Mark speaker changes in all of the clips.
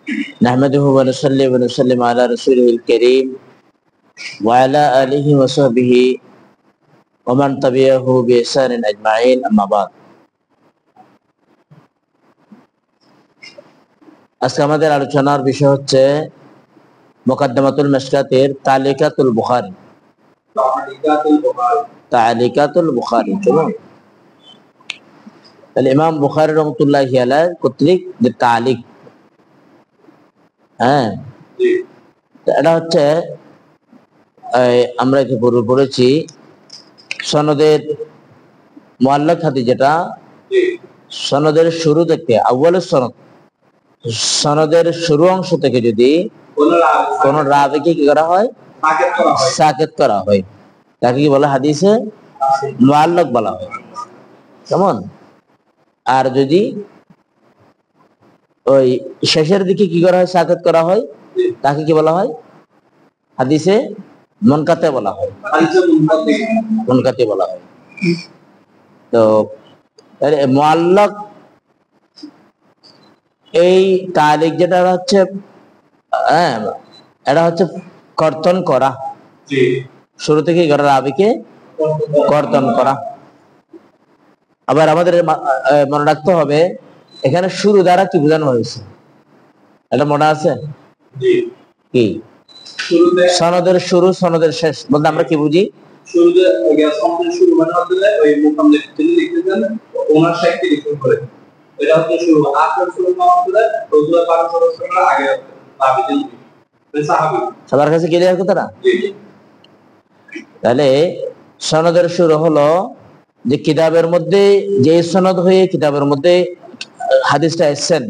Speaker 1: نحمده ونصلي ونسلم على رسوله الكريم وعلى آله وصحبه ومن تبعه بإحسان أجمعين أما بعد আজকে আমাদের আলোচনার বিষয় হচ্ছে মুকদ্দমাতুল মিশকাতের তালিকাতুল বুখারী। তালিকাতুল বুখারী চলুন তাহলে ইমাম বুখারী রাহমাতুল্লাহি আলাইহি কর্তৃক যে তালিক, হ্যাঁ এটা হচ্ছে আমরা একে পূর্বে পড়েছি সনদের মুআল্লাক হাদিস, যেটা সনদের শুরু থেকে আউয়ালুস সনদ, সনদের শুরু অংশ থেকে যদি কোন রাবিকে কি করা হয়, সাকিত করা হয়, তাকে কি বলে হাদিসে মুআল্লাক বলা হয়। কেমন? আর যদি ওই শেষের দিকে কি করা হয়, সাকিত করা হয়, তাকে কি বলা হয়, হাদিসে মুনকাতে বলা হয়, মুনকাতে বলা হয়। তো মুআল্লাক এই তালিক যেটা হচ্ছে, হ্যাঁ এটা হচ্ছে কর্তন করা, শুরু থেকে রাবিকে কর্তন করা। আবার আমাদের মনে রাখতে হবে এখানে শুরু দ্বারা কি বোঝানো হয়েছে, এটা মনে আছে কি? সনদের শুরু সনদের শেষ বলতে আমরা কি বুঝি? সবার কাছে ক্লিয়ার কথাটা? তাহলে সনদের শুরু হলো যে কিতাবের মধ্যে যে সনদ হয়ে কিতাবের মধ্যে হাদিসটা এসেছেন,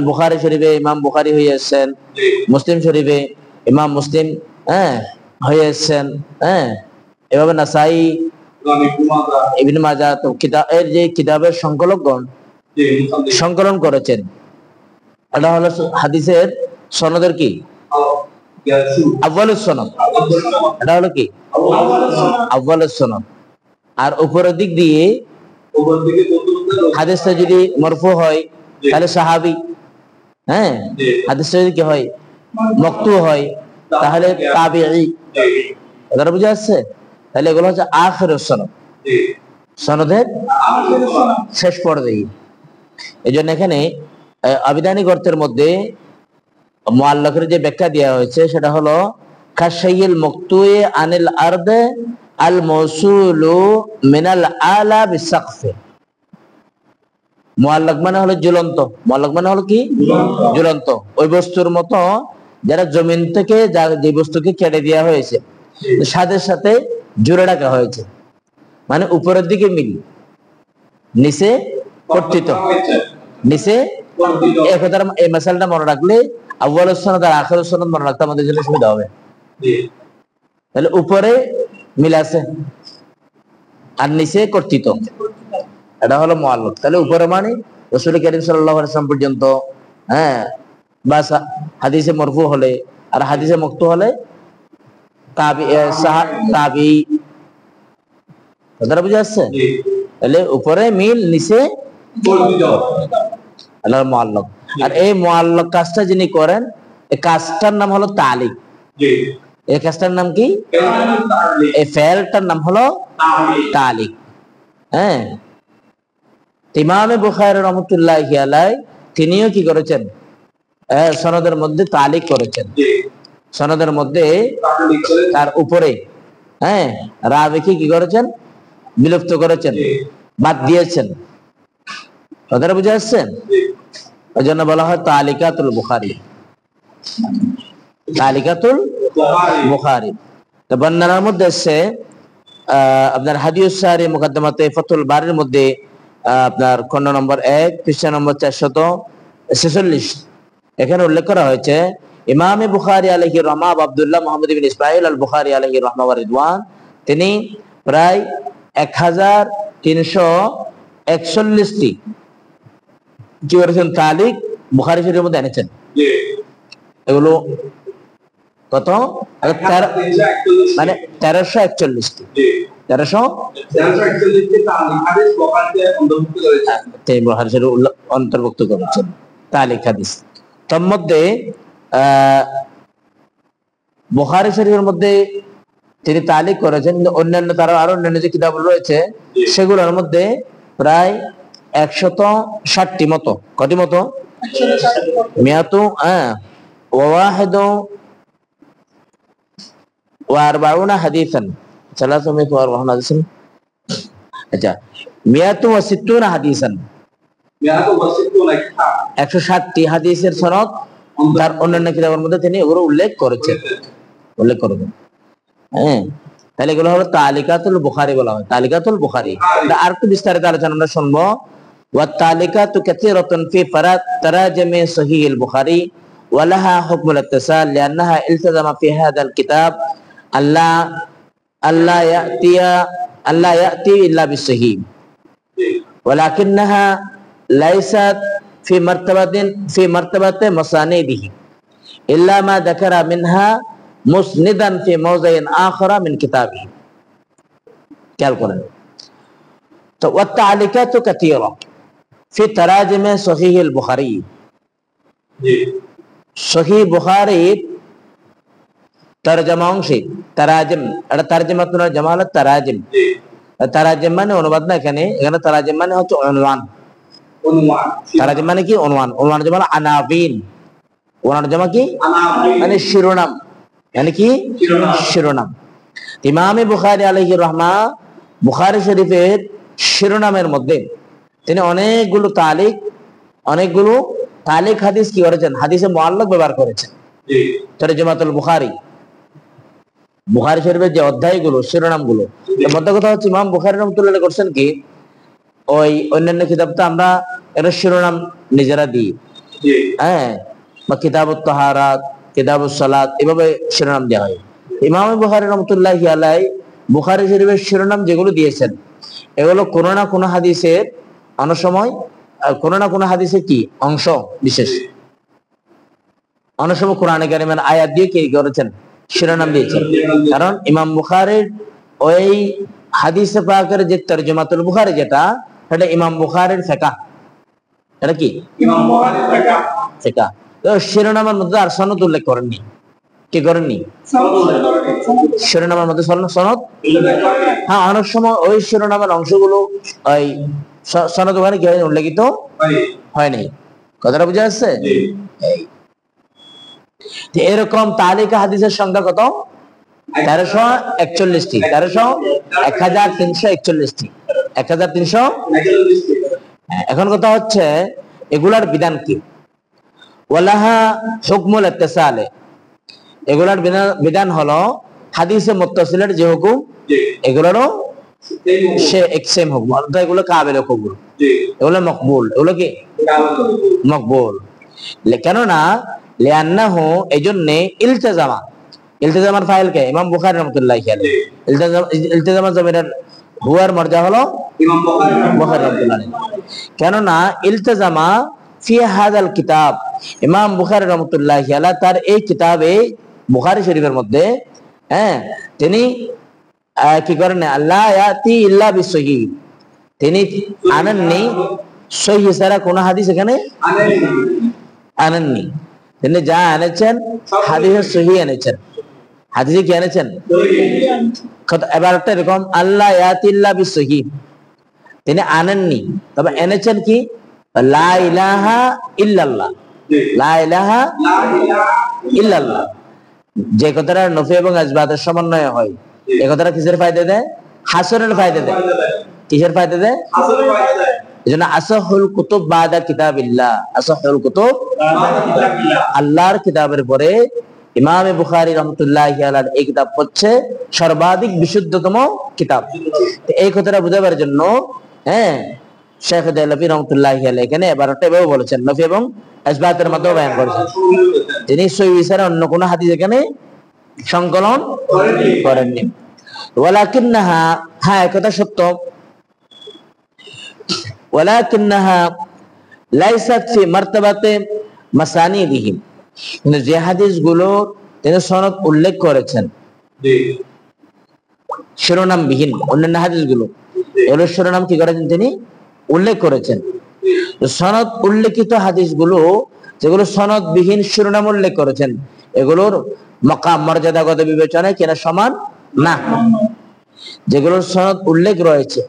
Speaker 1: বুখারী শরীফে ইমাম বুখারী হয়ে এসেছেন, মুসলিম শরীফে ইমাম মুসলিম হয়ে এসেছেন, এভাবে নাসাই, ইবনে মাজাহ, তো কিতাবের যে কিতাবের সংকলকগণ সংকলন করেছেন, এটা হলো হাদিসের সনদের কি আউয়ালুস সনদ। এটা হলো কি আউয়ালুস সনদ। আর উপরের দিক দিয়ে হাদিসটা যদি মরফু হয় তাহলে সাহাবী, হাদিসটা যদি কি হয় মাকতু হয় তাহলে তাবিঈ। এটা বুঝা যাচ্ছে? তাহলে এগুলো হচ্ছে আখিরুস সনদ, সনদের শেষ পর্যায়ে। এইজন্য এখানে আবিধানিক অর্থের মধ্যে মুআল্লাকের যে ব্যাখ্যা দেওয়া হয়েছে সেটা হলো কাশাইল মাকতুই আনিল আরদে আল মাউসুলু মিনাল আলা বিসাকফ। মুআল্লাক মানে হলো ঝুলন্ত, মুআল্লাক মানে হলো কি ঝুলন্ত, ওই বস্তুর মতো যারা জমিন থেকে যে বস্তুকে কেটে দেওয়া হয়েছে সাথে সাথে জুড়ে রাখা হয়েছে, মানে উপরের দিকে মিল, নিচে কর্তৃত, নিচে। এই মাসালাটা মনে রাখলে আউয়ালুস সনদ আর আখিরুস সনদ মনে রাখতে আমাদের জন্য সুবিধা হবে। তাহলে উপরে মিল আছে আর নিচে কর্তৃত, এটা হলো মুআল্লাক। তাহলে উপরে মানে রাসূল কারীম সাল্লাল্লাহু আলাইহি ওয়াসাল্লাম পর্যন্ত, বা হাদিসে মরফু হলে, আর হাদিসে মাকতু হলে তাবিঈ। কথাটা বুঝা যাচ্ছে? তাহলে উপরে মিল, নিচে মুআল্লাক। আর এই মুআল্লাক কাজটা যিনি করেন, এই কাজটার নাম হলো তালিক। এই কাজটার নাম কি? এই ফেলটার নাম হলো তালিক। ইমাম বুখারী রাহমাতুল্লাহি আলাইহি তিনিও কি করেছেন? সনদের মধ্যে তালিক করেছেন। সনদের মধ্যে তার উপরে রাবিকে কি করেছেন? বিলুপ্ত করেছেন, বাদ দিয়েছেন। কথাটা বুঝা যাচ্ছে? ওই জন্য বলা হয় তালিকাতুল বুখারী, তালিকাতুল বুখারী। তো বর্ণনার মধ্যে এসেছে আপনার হাদিউস সারি মুকদ্দমাতে ফাতুল বারির মধ্যে আপনার খণ্ড নম্বর 1 পৃষ্ঠা নম্বর 446 এখানে উল্লেখ করা হয়েছে ইমাম বুখারী আলাইহি রাহমা আব্দুল্লাহ মুহাম্মদ ইবনে ইসমাঈল আল বুখারী আলাইহি রাহমা ওয়া রিদওয়ান, তিনি প্রায় 1341টি কি করেছেন? তালিক বুখারী শরীফের মধ্যে এনেছেন। এগুলো কত? মানে 1341টি, 1341টি অন্তর্ভুক্ত করেছেন তালিক হাদিস। তার মধ্যে বুখারী শরীফের মধ্যে তিনি তালিক করেছেন, কিন্তু অন্যান্য তারা আরো অন্যান্য যে কিতাব রয়েছে সেগুলোর মধ্যে প্রায় 160টি মতো, কটি মতো, মিয়াতু ওয়াহিদু ওয়া আরবাউনা হাদিসান, সালাসুমিয়াতু ওয়া আরবাউনা হাদিসান, আচ্ছা মিয়াতু ওয়া সিত্তুনা হাদিসান, 160টি হাদিসের সনদ তার অন্যান্য কিতাবের মধ্যে তিনি এগুলো উল্লেখ করেছেন। হ্যাঁ, তাহলে এগুলো হলো তালিকাতুল বুখারী বলা হয়, তালিকাতুল বুখারী। আর একটু বিস্তারিত আলোচনা আমরা শুনবো। ওয়া তালিকাতু কাসীরাতুন ফি তারাজুমি সহিহুল বুখারী ওয়া লাহা হুকমুল ইত্তিসাল লিআন্নাহা ইলতাযামা ফি হাযাল কিতাব আল্লা ইয়াতি ইল্লা বিসহিহ ওয়ালাকিন্নাহা লাইসাত ফি মারতাবাতি মাসানিদিহি ইল্লা মা যাকারা মিনহা মুসনিদান ফি মাওযাইন আখারা মিন কিতাবিহি। খেয়াল করেন তো, ওয়া তালিকাতু কাসীরা ফি তারাজুমি সহিহুল বুখারী, সহিহ বুখারীর তরজমা অংশে তারাজিম, এটা তরজমাতুল জামাল তারাজিম, তারাজিম মানে অনুবাদ না, এখানে তারাজিম মানে হচ্ছে উনওয়ান, তারাজিম মানে কি উনওয়ান, উনওয়ান জামা আনাবিন, উনওয়ান জামা কি মানে শিরোনাম, মানে কি শিরোনাম। ইমাম বুখারী আলাইহির রাহমা বুখারী শরীফের শিরোনামের মধ্যে তিনি অনেকগুলো তালিক হাদিস কি করেছেন, হাদিসে মুআল্লাক ব্যবহার করেছেন। তরজমাতুল বুখারী, বুখারী শরীফের যে অধ্যায়গুলো, শিরোনামগুলো, এর মধ্যে কথা হচ্ছে ইমাম বুখারী রাহমাতুল্লাহ করছেন কি, ওই অন্যান্য কিতাব তো আমরা এর শিরোনাম নিজেরা দিই, হ্যাঁ, বা কিতাবুত তাহারাত, কিতাবুস সালাত, এভাবে শিরোনাম দেওয়া হয়। ইমাম বুখারী রাহমাতুল্লাহি আলাইহি বুখারী শরীফের শিরোনাম যেগুলো দিয়েছেন এগুলো কোনো না কোনো হাদিসের অনেক সময়, কোনো না কোনো হাদিসের কি অংশ বিশেষ, অনেক সময় কোরআনে কারিমের আয়াত দিয়ে কি করেছেন, শিরোনাম দিয়েছেন। কারণ ইমাম বুখারীর ওই হাদিসে পাকের যে তরজমাতুল বুখারী যেটা, সেটা ইমাম বুখারীর ফিকহ, এটা কি ইমাম বুখারীর ফিকহ। তো শিরোনামের মধ্যে আর সনদ উল্লেখ করেননি, কি করেননি, শিরোনামের মধ্যে সনদ, হ্যাঁ অনেক সময় ওই শিরোনামের অংশগুলো ওই সনদ ওখানে কি উল্লেখিত হয় নাই, কথাটা বুঝা যাচ্ছে? এরকম তালিকা হাদিসের সংখ্যা কত, 1341টি, 1341টি, 1341। এখন কথা হচ্ছে এগুলার বিধান কি, ওয়ালাহা হুকমুল ইত্তিসাল, এগুলার বিধান হলো হাদিসে মুত্তাসিলের যে হুকুম এগুলোরও সে সেম হুকুম, অর্থাৎ এগুলো কাবিল কবুল, এগুলো মকবুল, এগুলো কি মকবুল। কেননা লিআন্নাহু, এইজন্যে ইলতিজামার ফাইল কে ইমাম বুখারী রাহমাতুল্লাহি আলাইহি, ইলতিজামা জমিরের হুয়ার মর্যাদা হলো ইমাম বুখারী রাহমাতুল্লাহি আলাইহি। কেননা ইলতিজামা ফি হাযাল কিতাব, ইমাম বুখারী রাহমাতুল্লাহি আলাইহি তার এই কিতাবে বুখারী শরীফের মধ্যে, হ্যাঁ, তিনি কি করেন, আল্লাহ ইয়াতি ইল্লা বিসহিহ, তিনি আনেননি সহিহ ছাড়া কোন হাদিস এখানে আনেননি, তিনি যা এনেছেন হাদিসে সহিহ এনেছেন, হাদিসে কি এনেছেন, এবার একটা এরকম আল্লাহ ইয়াতি ইল্লা বিসহিহ, তিনি আনেননি তবে এনেছেন কি লা ইলাহা ইল্লাল্লাহ, লা ইলাহা ইল্লাল্লাহ, যে কথাটা নফি এবং ইসবাতের সমন্বয় হয়, এই কথাটা কিসের ফায়দা দেয়, হাসরের ফায়দা দেয়, কিসের ফায়দা দেয়, হাসরের ফায়দা দেয়। এজন্য আসাহুল কুতুব বাদা কিতাবিল্লাহ, আসাহুল কুতুব আল্লাহর কিতাবের পরে ইমাম বুখারী রাহমাতুল্লাহি আলাইহি এই কিতাব হচ্ছে সর্বাধিক বিশুদ্ধতম কিতাব। এই কথাটা বোঝাবার জন্য, হ্যাঁ, শেখ দেহলভী রাহমাতুল্লাহি আলাইহি এখানে 12টা এভাবে বলেছেন, নফি এবং ইসবাতের মাধ্যমে বয়ান করেছেন। তিনি সহিহ ছাড়া অন্য কোন হাদিস এখানে সংকলন করেননি। ওয়ালাকিন্নাহা, হ্যাঁ কথা সত্য, ওয়ালাকিন্নাহা লাইসাত ফি মারতাবাতি মাসানিদিহি, কিন্তু যে হাদিসগুলো তিনি সনদ উল্লেখ করেছেন শিরোনামবিহীন অন্যান্য হাদিসগুলো, এগুলোর শিরোনাম কি করেছেন, তিনি উল্লেখ করেছেন। সনদ উল্লেখিত হাদিসগুলো যেগুলো সনদবিহীন শিরোনাম উল্লেখ করেছেন এগুলোর মাকাম মর্যাদাগত বিবেচনায় কিনা সমান না। যেগুলোর সনদ উল্লেখ রয়েছে,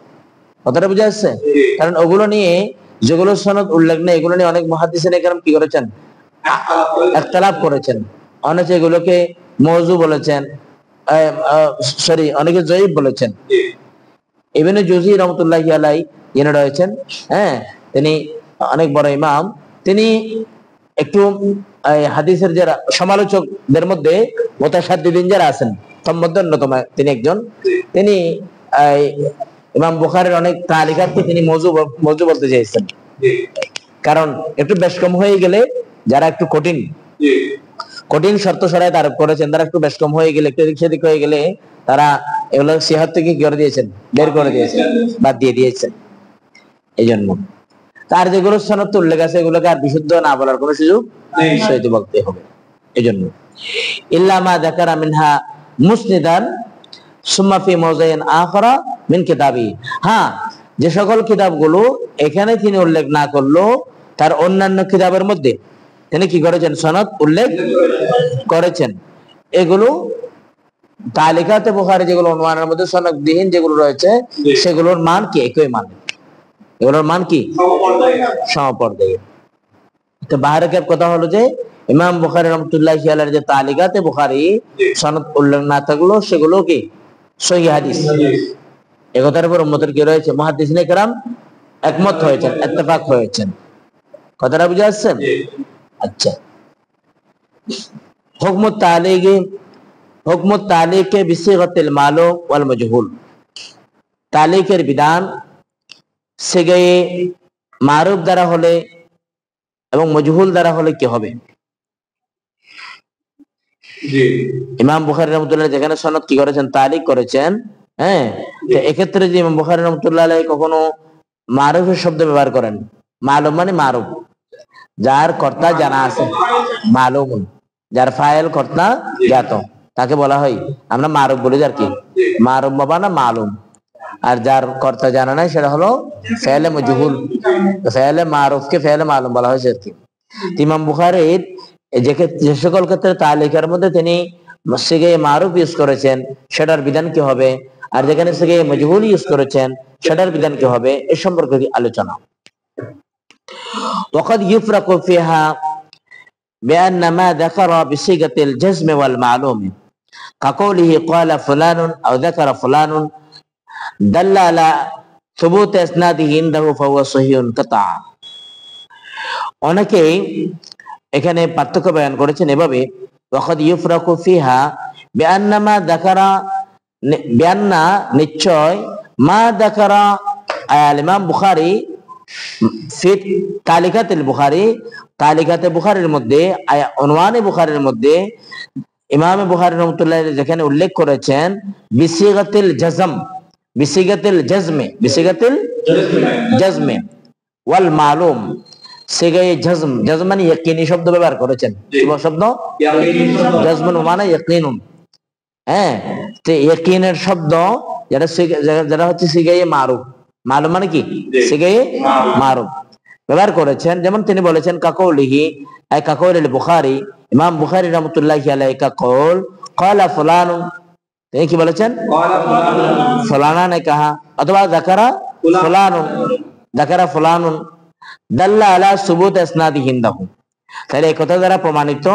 Speaker 1: কথাটা বুঝা যাচ্ছে? কারণ ওগুলো নিয়ে, যেগুলো সনদ উল্লেখ নেই এগুলো নিয়ে অনেক মুহাদ্দিসিন একরাম কি করেছেন, ইখতিলাফ করেছেন। অনেকে এগুলোকে মওযু বলেছেন, অনেকে জয়ীফ বলেছেন। ইবনে জুজি রাহমাতুল্লাহি আলাইহি যিনি রয়েছেন, তিনি অনেক বড় ইমাম, তিনি একটু হাদিসের যারা সমালোচকদের মধ্যে মুতাশাদ্দিদিন যারা আছেন তার মধ্যে অন্যতম তিনি একজন। তিনি ইমাম বুখারীর অনেক তালিকাতকে তিনি মওযু বলতে চেয়েছেন, কারণ একটু বেশ কম হয়ে গেলে, যারা একটু কঠিন শর্ত শরায়ত আরোপ করেছেন তারা একটু বেশ কম হয়ে গেলে, একটু এদিক সেদিক হয়ে গেলে তারা এগুলো সিহাত থেকে কি করে দিয়েছেন, বের করে দিয়েছেন, বাদ দিয়ে দিয়েছেন। এই জন্য তার যেগুলো সনদ উল্লেখ আছে এগুলোকে আর বিশুদ্ধ না বলার কোনো সুযোগ নেই, সহিত বলতে হবে। এই জন্য ইল্লা মা যাকারা মিনহা মুসনিদান সুম্মা ফি মাওযাইন আখরা মিন কিতাবি, যে সকল কিতাবগুলো এখানে তিনি উল্লেখ না করলো তার অন্যান্য কিতাবের মধ্যে তিনি কি করেছেন, সনদ উল্লেখ করেছেন। এগুলো তালিকাতে বুখারী যেগুলো উনওয়ানের মধ্যে সনদবিহীন যেগুলো রয়েছে সেগুলোর মান কি একই মান, এগুলোর মান কি সমপর্যায়ে। তো বাহিরের কথা হলো যে ইমাম বুখারী রাহমাতুল্লাহি আলাইহি যে তালিকাতে বুখারী সনদ উল্লেখ না থাকলো সেগুলো কি সহিহ হাদিস। এই কথার উপর উম্মতের কি রয়েছে, মুহাদ্দিসিনে কেরাম একমত হয়েছেন, ইত্তেফাক হয়েছেন। কথাটা বুঝা যাচ্ছে? আচ্ছা, হুকমুত তালিকে বিসিগাতিল মালুম ওয়াল মাজহুল, তালিকের বিধান সিগায়ে মারুফ দ্বারা হলে এবং মজহুল দ্বারা হলে কি হবে। ইমাম বুখারী রাহমাতুল্লাহ যেখানে সনদ কি করেছেন, তালিক করেছেন, তো এক্ষেত্রে যে ইমাম বুখারী রাহমাতুল্লাহ আলাইহি কখনো মারুফের শব্দ ব্যবহার করেন, মালুম মানে মারুফ, যার কর্তা জানা আছে, মালুম যার ফাইল কর্তা জ্ঞাত তাকে বলা হয় আমরা মারুফ বলি, যার কি মারুফ বাবা না মালুম। আর যার কর্তা জানা নাই সেটা হলো ফেলে মজহুল। ফেলে মারুফকে ফেলে মালুম বলা হয়েছে আর কি। ইমাম বুখারীর যে সকল ক্ষেত্রে তালিকার মধ্যে তিনি সিগায়ে মারুফ ইউজ করেছেন সেটার বিধান কি হবে, আর যেখানে সিগায়ে মজহুল ইউজ করেছেন সেটার বিধান কি হবে, এ সম্পর্কে আলোচনা। ওয়াকাদ ইউফরাকু ফিহা বিআন্না মা যাকারা বিসিগাতিল জাজম ওয়াল মালুম কাকৌলিহি ক্বালা ফুলানুন আও যাকারা ফুলানুন দাল্লা আলা সুবুত ইসনাদিহি ইনদাহু ফাহুয়া সহিহুন কাতা। অনেকেই এখানে পার্থক্য বয়ান করেছেন এভাবে, ওয়াকাদ ইউফরাকু ফিহা বিআন্না মা যাকারা, বিআন্না নিশ্চয়, মা যাকারা আল ইমাম বুখারী ফি তালিকাতুল বুখারী, তালিকাতে বুখারীর মধ্যে উনওয়ানে বুখারীর মধ্যে ইমাম বুখারী রাহমাতুল্লাহ যেখানে উল্লেখ করেছেন বিসিগাতিল জাজম, বিসিগাতিল জাজমে, বিসিগাতিল জাজমে ওয়াল মালুম, সিগায়ে জাজম, জাজম মানে ইয়াকিনি শব্দ ব্যবহার করেছেন। কি শব্দ? জাজমুন মানে ইয়াকিনুন। তো ইয়াকিনের শব্দ যেটা হচ্ছে সিগায়ে মারুফ, মালুম মানে কি সিগায়ে মারুফ ব্যবহার করেছেন। যেমন তিনি বলেছেন কাকৌলিহি আই কাকৌলিল বুখারী, ইমাম বুখারী রাহমাতুল্লাহি আলাইহি কাকৌল ক্বালা ফুলানুন, তিনি কি বলেছেন ফুলানা ने कहा, অথবা যাকারা ফুলানুন, যাকারা ফুলানুন দাল্লা আলা সুবুত ইসনাদিহি ইনদাহু। তাহলে এই কথা দ্বারা প্রমাণিত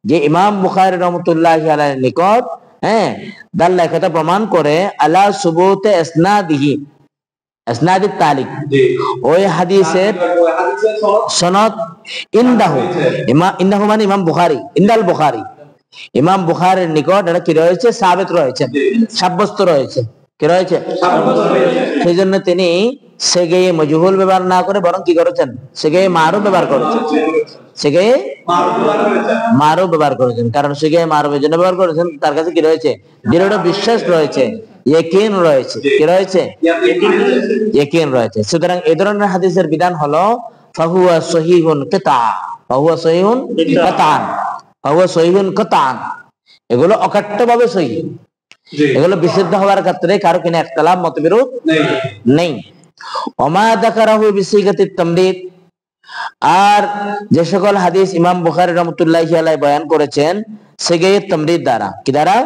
Speaker 1: যে ইমাম বুখারী রাহমাতুল্লাহি আলাইহির নিকট দাল্লা কথা প্রমাণ করে আলা সুবুত ইসনাদিহি, ইসনাদুত তালিক, ওই হাদিসের সনদ ইনদাহু, ইনদাহু মানে ইমাম বুখারী, ইনদাল বুখারী, ইমাম বুখারীর নিকট এটা কি রয়েছে, সাবিত রয়েছে, সাব্যস্ত রয়েছে, কি রয়েছে, সেই জন্য তিনি সিগায়ে মজহুল ব্যবহার না করে বরং কি করেছেন, সিগায়ে মারুফ ব্যবহার করেছেন, সিগায়ে মারুফ ব্যবহার করেছেন। কারণ সিগায়ে মারুফ এর জন্য ব্যবহার করেছেন তার কাছে কি রয়েছে, দৃঢ় বিশ্বাস রয়েছে, ইয়াকিন রয়েছে, কি রয়েছে, ইয়াকিন রয়েছে। সুতরাং এই ধরনের হাদিসের বিধান হলো ফাহুয়া সহিহুন কিতা, ফাহুয়া সহিহুন কিতান, ফাহুয়া সহিহুন কিতান, এগুলো অকাট্যভাবে সহিহ, এগুলো বিশুদ্ধ হওয়ার ক্ষেত্রে কারো কিনা ইখতিলাফ মতবিরোধ নেই। ওমা যাকারাহু বিসিগাতিত তামরিদ, আর যে সকল হাদিস ইমাম বুখারী রাহমাতুল্লাহি আলাইহি বয়ান করেছেন সিগায়ে তামরিদ দ্বারা, কি দ্বারা?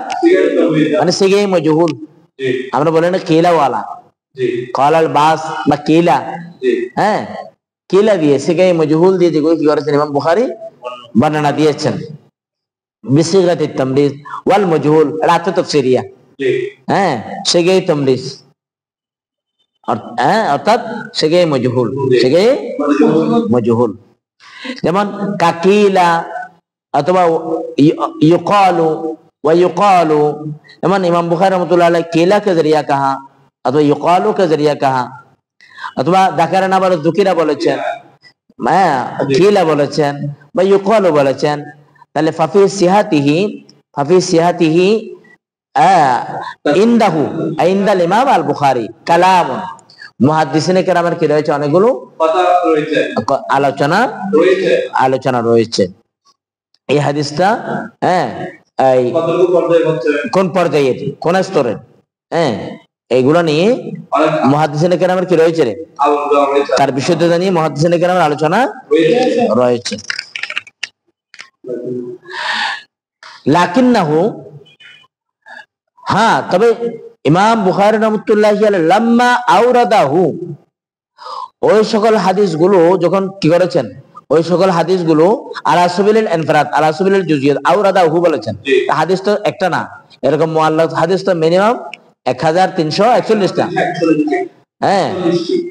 Speaker 1: মানে সিগায়ে মাজহুল, আমরা বলি না কিলা ওয়ালা, কালাল বাস বা কিলা, হ্যাঁ কিলা দিয়ে সিগায়ে মাজহুল দিয়ে যেগুলো কি করেছেন ইমাম বুখারী বর্ণনা দিয়েছেন বিসিগাতিত তামরিদ ওয়াল মাজহুল, এটা তাফসিরিয়া, হ্যাঁ সিগায়ে তামরিদ অর্থাৎ সিগায়ে মাজহুল, সিগায়ে মাজহুল, যেমন কাকিলা অথবা ইউকালু ওয়া ইউকালু, যেমন ইমাম বুখারী রাহমাতুল্লাহি আলাইহি কিলা কে জরিয়া কহা অথবা ইউকালু কে জরিয়া কহা, অথবা যাকারা না বলে যুকিরা বলেছেন, হ্যাঁ কিলা বলেছেন বা ইউকালু বলেছেন, তাহলে ফাফি সিহাতিহি ইনদাহু ইনদাল ইমাম আল বুখারী কালাম, মুহাদ্দিসিনে কেরামের কি রয়েছে অনেকগুলো কথা রয়েছে, আলোচনা রয়েছে। এই হাদিসটা হ্যাঁ এই কোন পর্যায়ে কোন স্তরের, হ্যাঁ এইগুলো নিয়ে মুহাদ্দিসিনে কেরামের কি রয়েছে রে, তার বিষয়টা নিয়ে মুহাদ্দিসিনে কেরামের আলোচনা রয়েছে। লাকিন্নাহু, হ্যাঁ তবে ইমাম বুখারী রাহমাতুল্লাহি আলাইহি লাম্মা আওরাদাহু, ওই সকল হাদিসগুলো যখন কি করেছেন, ওই সকল হাদিসগুলো আলা সাবিলিল ইনফিরাদ আলা সাবিলিল জুজিয়াত আওরাদাহু বলেছেন, হাদিস তো একটা না, এরকম মুআল্লাক হাদিস তো মিনিমাম 1341টা, হ্যাঁ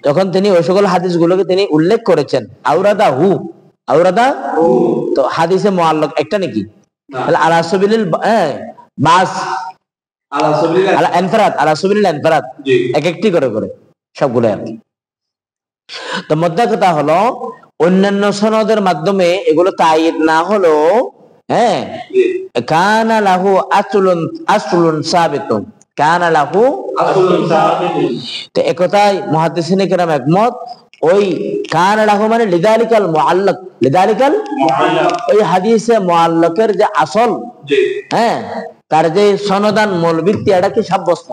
Speaker 1: যখন তিনি ওই সকল হাদিসগুলোকে তিনি উল্লেখ করেছেন আওরাদাহু, আওরাদা তো হাদিসে মুআল্লাক একটা নাকি, তাহলে আলা সাবিলিল বাস আলা ইনফিরাদ আলা সাবিলিল ইনফিরাদ এক একটি করে করে সবগুলো আর কি। তো মধ্যে কথা হলো অন্যান্য সনদের মাধ্যমে এগুলো তাইয়িদ না হলো, হ্যাঁ কানা লাহু আসলুন সাবিতুন, কানা লাহু আসলুন সাবিতুন, তো একথাই মুহাদ্দিসিনে কেরাম একমত, ওই কানা লাহু মানে লিদালিকাল মুআল্লাক, লিদালিকাল ওই হাদিসে মুআল্লাকের যে আসল, হ্যাঁ তার যে সনদান মূল ভিত্তি, এটা কি সাব্যস্ত,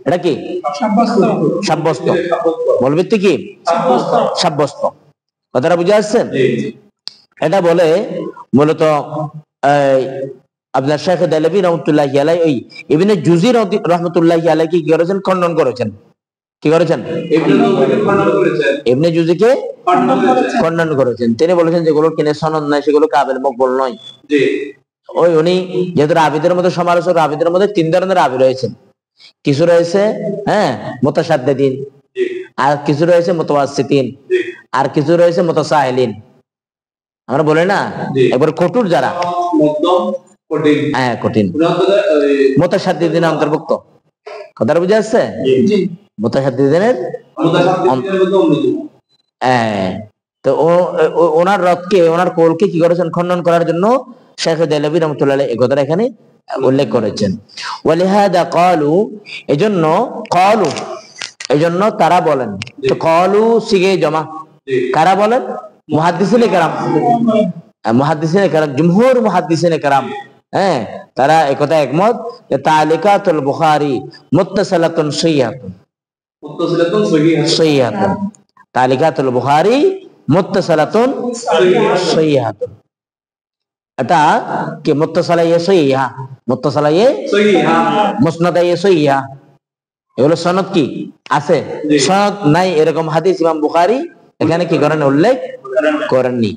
Speaker 1: এটা কি সাব্যস্ত, মূল ভিত্তি কি সাব্যস্ত, কথাটা বুঝে আসছেন? এটা বলে মূলত আপনার শাইখ দেহলভী রাহমাতুল্লাহি আলাইহি ওই ইবনে জুজি রাহমাতুল্লাহি আলাইহি কি করেছেন, খণ্ডন করেছেন, কি করেছেন ইবনে জুজিকে খণ্ডন করেছেন। তিনি বলেছেন যেগুলো কিনে সনদ নাই সেগুলো কাবিল মকবুল নয়। ওই উনি যেহেতু রাবিদের মধ্যে সমালোচক, রাবিদের মধ্যে তিন ধরনের রাবি রয়েছেন, কিছু রয়েছে হ্যাঁ মুতাশাদ্দিদিন, আর কিছু রয়েছে মুতাওয়াসসিতিন, আর কিছু রয়েছে মুতাসাহিলিন, আমরা বলি না একবার কঠোর যারা, হ্যাঁ কঠিন, মুতাশাদ্দিদিনের অন্তর্ভুক্ত, কথাটা বুঝে আসছে? মুতাশাদ্দিদিনের তো ওনার রথকে, ওনার কোলকে কি করেছেন, খণ্ডন করার জন্য শাইখ দেহলভী রাহমাতুল্লাহি আলাইহি এই কথাটা এখানে উল্লেখ করেছেন। ওয়ালিহাদা ক্বালু, এজন্য তারা বলেন, তো ক্বালু সিগে জমা, কারা বলেন? মুহাদ্দিসিনে কেরাম, মুহাদ্দিসিনে কেরাম, জুমহুর মুহাদ্দিসিনে কেরাম, হ্যাঁ তারা একথা একমত যে তালিকাতুল বুখারী মুত্তাসালাতুন সহিহাতুন, সহিহাতুন, তালিকাতুল বুখারী মুত্তাসালাতুন সহিহাতুন, এটা কি মুত্তাসালা সহিহা, মুত্তাসালা সহিহা, মুসনাদ সহিহা, এগুলো সনদ কি আছে, সনদ নাই এরকম হাদিস ইমাম বুখারী এখানে কি করেন, উল্লেখ করেননি,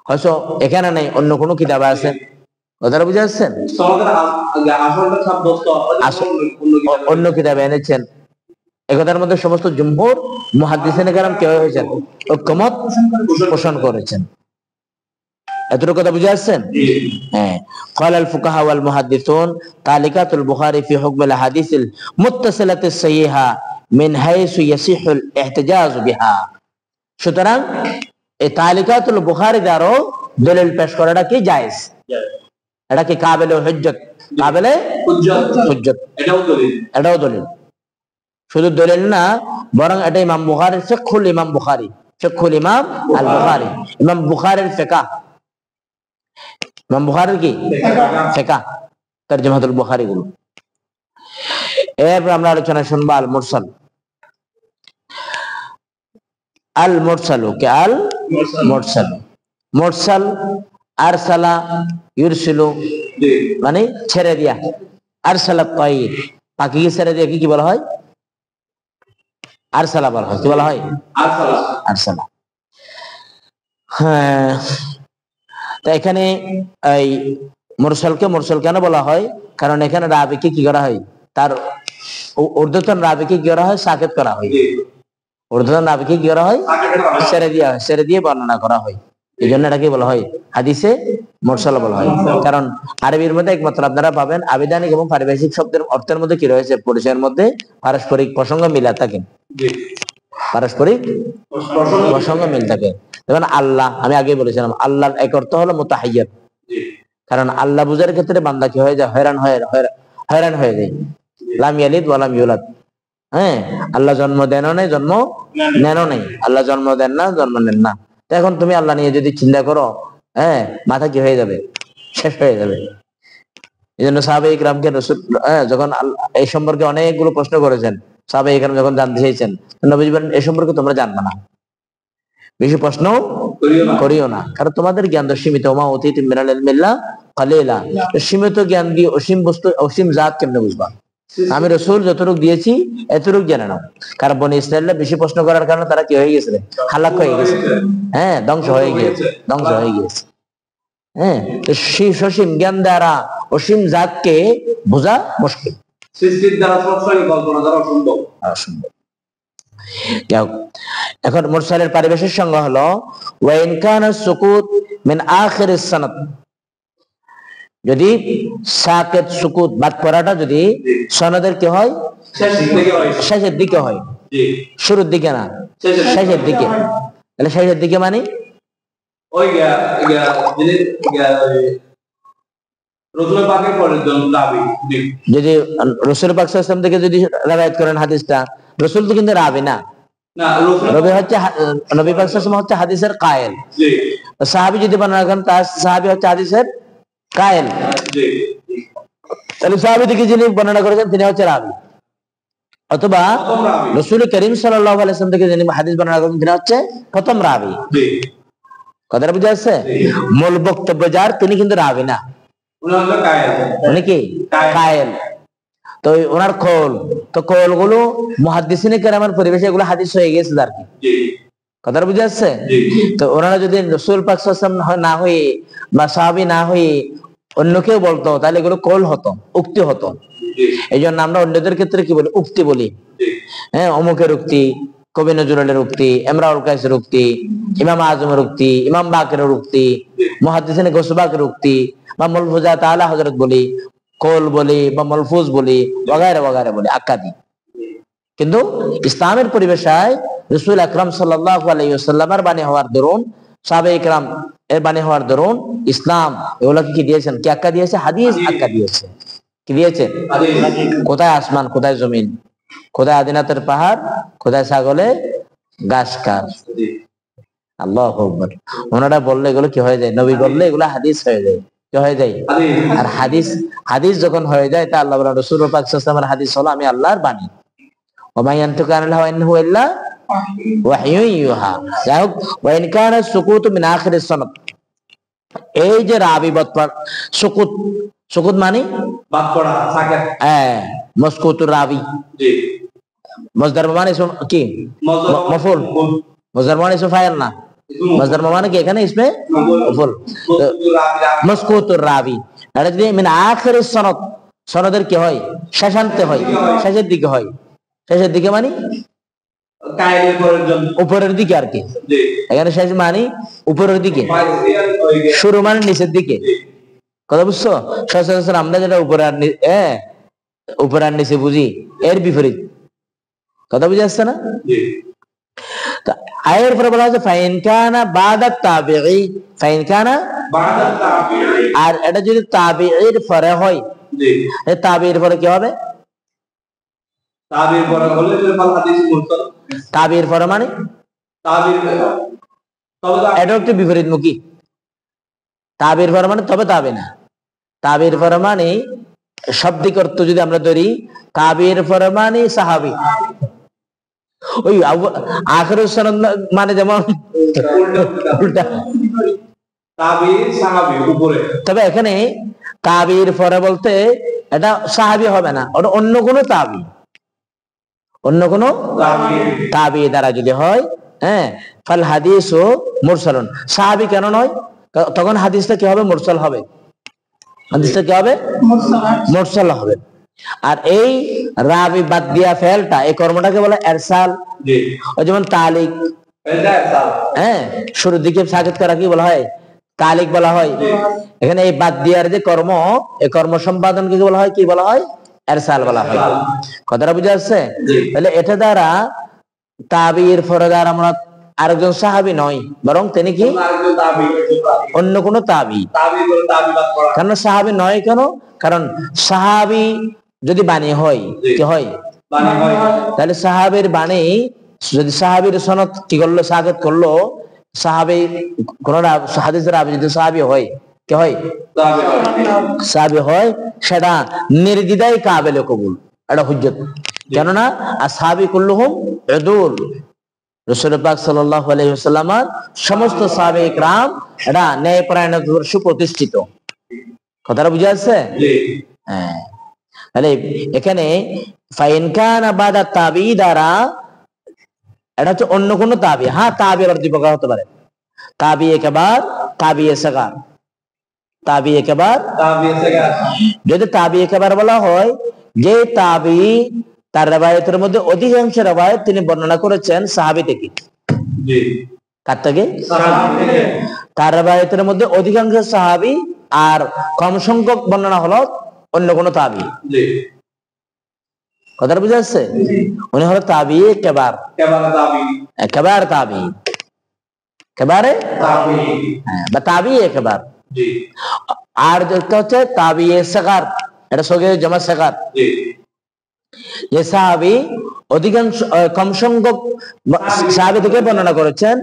Speaker 1: হয়তো এখানে নাই অন্য কোনো কিতাবে আছে, কথাটা বুঝে আসছেন? অন্য কিতাবে এনেছেন, একথার মধ্যে সমস্ত জুমহুর মুহাদ্দিসিনে কেরাম কে হয়েছেন, ঐকমত পোষণ করেছেন। এতটুকু কথা বুঝে আসছেন? হ্যাঁ, قال الفقهاء والمحدثون تعليقات البخاري في حكم الاحاديث المتصله الصحيحه من حيث يصح الاحتجاج بها। সুতরাং এই তালিকাতুল বুখারী দ্বারা দলিল পেশ করাটা কি জায়েজ, এটা কি কাবিলে হুজ্জত, কাবিলে হুজ্জত, এটাও দলিল, শুধু দলিল না বরং এটা ইমাম বুখারীর ফিকহুল ইমাম বুখারী, ফিকহুল ইমাম আল বুখারী, ইমাম বুখারীর ফিকহ, ইমাম বুখারীর কি ফিকহ, তরজমাতুল বুখারী গুলো। এরপর আমরা আলোচনা শুনবো আল মুরসাল। আল মুরসালু কে আল মুরসাল। মুরসাল আরসালা ইউরসিলু মানে ছেড়ে দিয়া, আরসালা তাইর পাখিকে ছেড়ে দিয়া কি বলা হয়? আরসালা বলা হয়। কি বলা হয়? আরসালা। হ্যাঁ, তো এখানে এই মুরসালকে মুরসাল কেন বলা হয়? কারণ এখানে রাবিকে কি করা হয়? তার ঊর্ধ্বতন রাবিকে কি করা হয়? সাকেত করা হয়। ঊর্ধ্বতন রাবিকে কি করা হয়? ছেড়ে দিয়ে বর্ণনা করা হয়। এই জন্য এটাকে বলা হয় হাদিসে মুরসাল বলা হয়। কারণ আরবির মধ্যে একমাত্র আপনারা পাবেন আবিধানিক এবং পারিভাষিক শব্দের অর্থের মধ্যে কি রয়েছে? পরিচয়ের মধ্যে পারস্পরিক প্রসঙ্গ মিলা থাকে, পারস্পরিক প্রসঙ্গ মিল থাকে। যেমন আল্লাহ, আমি আগে বলেছিলাম আল্লাহর এক অর্থ হলো মুতাহাইয়্যির। কারণ আল্লাহ বুঝার ক্ষেত্রে বান্দা কি হয়ে যায়? হয়রান হয়ে যায়। লাম ইয়ালিদ ওয়া লাম ইউলাদ। হ্যাঁ, আল্লাহ জন্ম দেনও নাই, জন্ম নেনও নাই। আল্লাহ জন্ম দেন না, জন্ম নেন না। এখন তুমি আল্লাহ নিয়ে যদি চিন্তা করো, হ্যাঁ, মাথা কি হয়ে যাবে? শেষ হয়ে যাবে। এই জন্য সাহাবায়ে ইকরামকে রাসূল যখন এই সম্পর্কে অনেকগুলো প্রশ্ন করেছেন, সাহাবায়ে ইকরাম যখন জানতে চেয়েছেন, নবীজি বলেন এই সম্পর্কে তোমরা জানবে না, বেশি প্রশ্ন করিও না, কারণ তোমাদের জ্ঞান তো সীমিত। ওমা উতীতুম মিনাল ইলমি ইল্লা কালিলা। সীমিত জ্ঞান দিয়ে অসীম বস্তু, অসীম জাত কেমনে বুঝবা? আমি রাসূল যতটুকু দিয়েছি এতটুকু জেনে নাও। কারণ বনি ইসরাঈলরা বেশি প্রশ্ন করার কারণে তারা কি হয়ে গেছে? হালাক হয়ে গেছে। হ্যাঁ, ধ্বংস হয়ে গিয়েছে। হ্যাঁ, তো সেই সসীম জ্ঞান দ্বারা অসীম জাতকে বোঝা মুশকিল, সৃষ্টির দ্বারা সবসময় কল্পনা দ্বারা অসম্ভব। এখন মুরসালের পারিভাষিক সংজ্ঞা হলো ওয়া ইন কানা সুকুত মিন আখিরিস সানাদ, যদি সাকেত সুকুত বাদ পড়াটা যদি সনদের কি হয়? শেষের দিকে হয়, শুরুর দিকে না, শেষের দিকে। তাহলে শেষের দিকে মানে ওই যদি রাসূল পাক সাল্লাল্লাহু আলাইহি ওয়াসাল্লাম থেকে যদি riwayat করেন হাদিসটা, রাসূল তো কিন্তু রাবি না, নবী হচ্ছে, নবী পাক সাল্লাল্লাহু আলাইহি ওয়াসাল্লাম হচ্ছে হাদিসের কায়েল। সাহাবী যদি বর্ণনা করেন তার সাহাবী হচ্ছে হাদিসের কায়েল। তাহলে সাহাবী থেকে যিনি বর্ণনা করেছেন তিনি হচ্ছে রাবি, অথবা রাসূল করিম সাল্লাল্লাহু আলাইহি ওয়াসাল্লাম থেকে যিনি হাদিস বর্ণনা করেছেন তিনি হচ্ছে প্রথম রাবি। কথাটা বুঝা যাচ্ছে? মূল বক্তব্য যার, তিনি কিন্তু রাবি না, উনি কি কায়েল। তো ওনার কওল, তো কওল গুলো মুহাদ্দিসিনে কেরামের পরিবেশে এগুলো হাদিস হয়ে গেছে আর কি। কথাটা বুঝা যাচ্ছে? তো ওনারা যদি রাসূল পাক সাল্লাল্লাহু আলাইহি ওয়াসাল্লাম না হয়ে বা সাহাবী না হয়ে অন্য কেউ বলতো, তাহলে এগুলো কওল হতো, উক্তি হতো। এই জন্য আমরা অন্যদের ক্ষেত্রে কি বলি? উক্তি বলি। হ্যাঁ, অমুকের উক্তি, কবি নজরুলের উক্তি, ইমরাউল কাইসের উক্তি, ইমাম আজমের উক্তি, ইমাম বাকেরের উক্তি, মুহাদ্দিসিনে গসবাকের উক্তি, বা মুলফুজা তাআলা হযরত বলি, কওল বলি বা মালফুজ বলি, ওয়াগায়রা ওয়াগায়রা বলি, আক্কা দিই। কিন্তু ইসলামের পরিবেশায় রাসূল আকরাম সাল্লাল্লাহু আলাইহি ওয়াসাল্লামের বাণী হওয়ার দরুন, সাহাবায়ে কেরাম এর বাণী হওয়ার দরুন ইসলাম এগুলোকে কি দিয়েছেন? কি আক্কা দিয়েছে? হাদিস আক্কা দিয়েছে। কি দিয়েছে? কোথায় আসমান, কোথায় জমিন, কোথায় আদিনাতের পাহাড়, কোথায় ছাগলে ঘাস খায়। আল্লাহু আকবার। ওনারা বললে এগুলো কি হয়ে যায়? নবী বললে এগুলো হাদিস হয়ে যায়। কি হয়ে যায়? আর হাদিস যখন হয়ে যায় তা আল্লাহ বলেন, রাসূল পাক সাল্লাল্লাহু আলাইহি ওয়াসাল্লামের হাদিস হলো আমি আল্লাহর বাণী। ওয়া মা ইয়ানতিকু আনিল হাওয়া ইন হুয়া ইল্লা ওয়াহয়ুন ইউহা। যাই হোক, ওয়া ইন কানা সুকুতু মিন আখিরিস সনদ, এই যে রাবি বৎপর সুকুত, সুকুত মানে বাদ পড়া, সাকাত। হ্যাঁ, মাসকুতুর রাবি। জি, মসদার মানে কি? মফউল। মসদার মানে ইসম ফাইল না, মসদার মানে কি এখানে ইসমে মফউল। মাসকুতুর রাবি, এটা যদি মিন আখিরিস সনদ, সনদের কি হয়? শেষান্তে হয়, শেষের দিকে হয়। শেষের দিকে মানে উপরের দিকে আর কি। এখানে শেষ মানে উপরের দিকে, শুরু মানে নিচের দিকে। কথা বুঝছো? সচরাচর আমরা যেটা উপরে আর নিচে বুঝি, এর বিপরীত। কথা বুঝে আসছে না? আয়ের পরে বলা হচ্ছে ফাইন কানা বাদা তাবিঈ, ফাইন কানা বাদা তাবিঈ, আর এটা যদি তাবিঈর পরে হয়, এই তাবিঈর পরে কি হবে? তাবিঈর পরে হলে হাদিস মুরসাল। তাবিঈর পরে মানে এটা একটু বিপরীতমুখী। তাবিঈর পরে মানে তবে তাবে না। তাবিঈর পরে মানে শাব্দিক অর্থ যদি আমরা ধরি, তাবিঈর পরে মানে সাহাবী, ওই আখিরুস সনদ মানে যেমন উল্টা।
Speaker 2: তাবি সাহাবী উপরে,
Speaker 1: তবে এখানে তাবির পরে বলতে এটা সাহাবী হবে না, ওটা অন্য কোনো তাবি, অন্য কোনো তাবি দ্বারা যদি হয়, হ্যাঁ, ফাল হাদিসু মুরসালুন, সাহাবী কেন নয়, তখন হাদিসটা কি হবে, মুরসাল হবে, হাদিসটা কি হবে, মুরসাল হবে। আর এই রাবি বাদ দিয়া ফেলটা, এই কর্মটাকে বলে এরসাল। ওই যেমন তালিক, হ্যাঁ, শুরুর দিকে সাকিত করা কি বলা হয়, তালিক বলা হয়। এখানে এই বাদ দিয়ার যে কর্ম, এই কর্ম সম্পাদনকে বলা হয়, কি বলা হয়, এরসাল বলা হয়। কথাটা বুঝা যাচ্ছে? তাহলে এটা দ্বারা তাবির ফরদার আমরা আরেকজন সাহাবী নয়, বরং তিনি কি অন্য কোন তাবি। কারণ সাহাবী নয় কেন, কারণ সাহাবী যদি বাণী হয়, কি হয়, তাহলে সাহাবীর বাণী যদি সাহাবীর সনদ কি করলো, সাকিত করলো, সাহাবী কোন হাদিসের রাবী যদি সাহাবী হয়, কি হয়, সাহাবী হয়, সেটা নির্দ্বিধায় কাবিলে কবুল, এটা হুজ্জত। কেননা আসহাবী কুল্লুহুম উদুল, রাসূল পাক সাল্লাল্লাহু আলাইহি ওয়াসাল্লামের সমস্ত সাহাবায়ে ইকরাম এটা ন্যায়পরায়ণতার সুপ্রতিষ্ঠিত। কথাটা বুঝা যাচ্ছে? হ্যাঁ। তাহলে এখানে ফাইন কানা বাদা তাবি দ্বারা, এটা হচ্ছে অন্য কোন তাবি। হ্যাঁ, তাবি আবার দুই প্রকার হতে পারে, তাবি একবার, তাবি সাগার। তাবি একবার, যদি তাবি একবার বলা হয়, যে তাবি তার রিওয়ায়াতের মধ্যে অধিকাংশ রিওয়ায়াত তিনি বর্ণনা করেছেন সাহাবী থেকে। জি, কার থেকে? সাহাবী থেকে। তার রিওয়ায়াতের মধ্যে অধিকাংশ সাহাবী আর কম সংখ্যক বর্ণনা হলো অন্য কোন তাবি। জি, কথাটা বুঝা যাচ্ছে? উনি হলো তাবি একবার, একবার তাবি, একেবারে তাবি, হ্যাঁ, বা তাবি একবার। জি। আর যেটা হচ্ছে তাবি সাগার, এটা সগীর জামা সাগার। জি। যে সাহাবী অধিকাংশ কম সংখ্যক সাহাবী থেকে বর্ণনা করেছেন,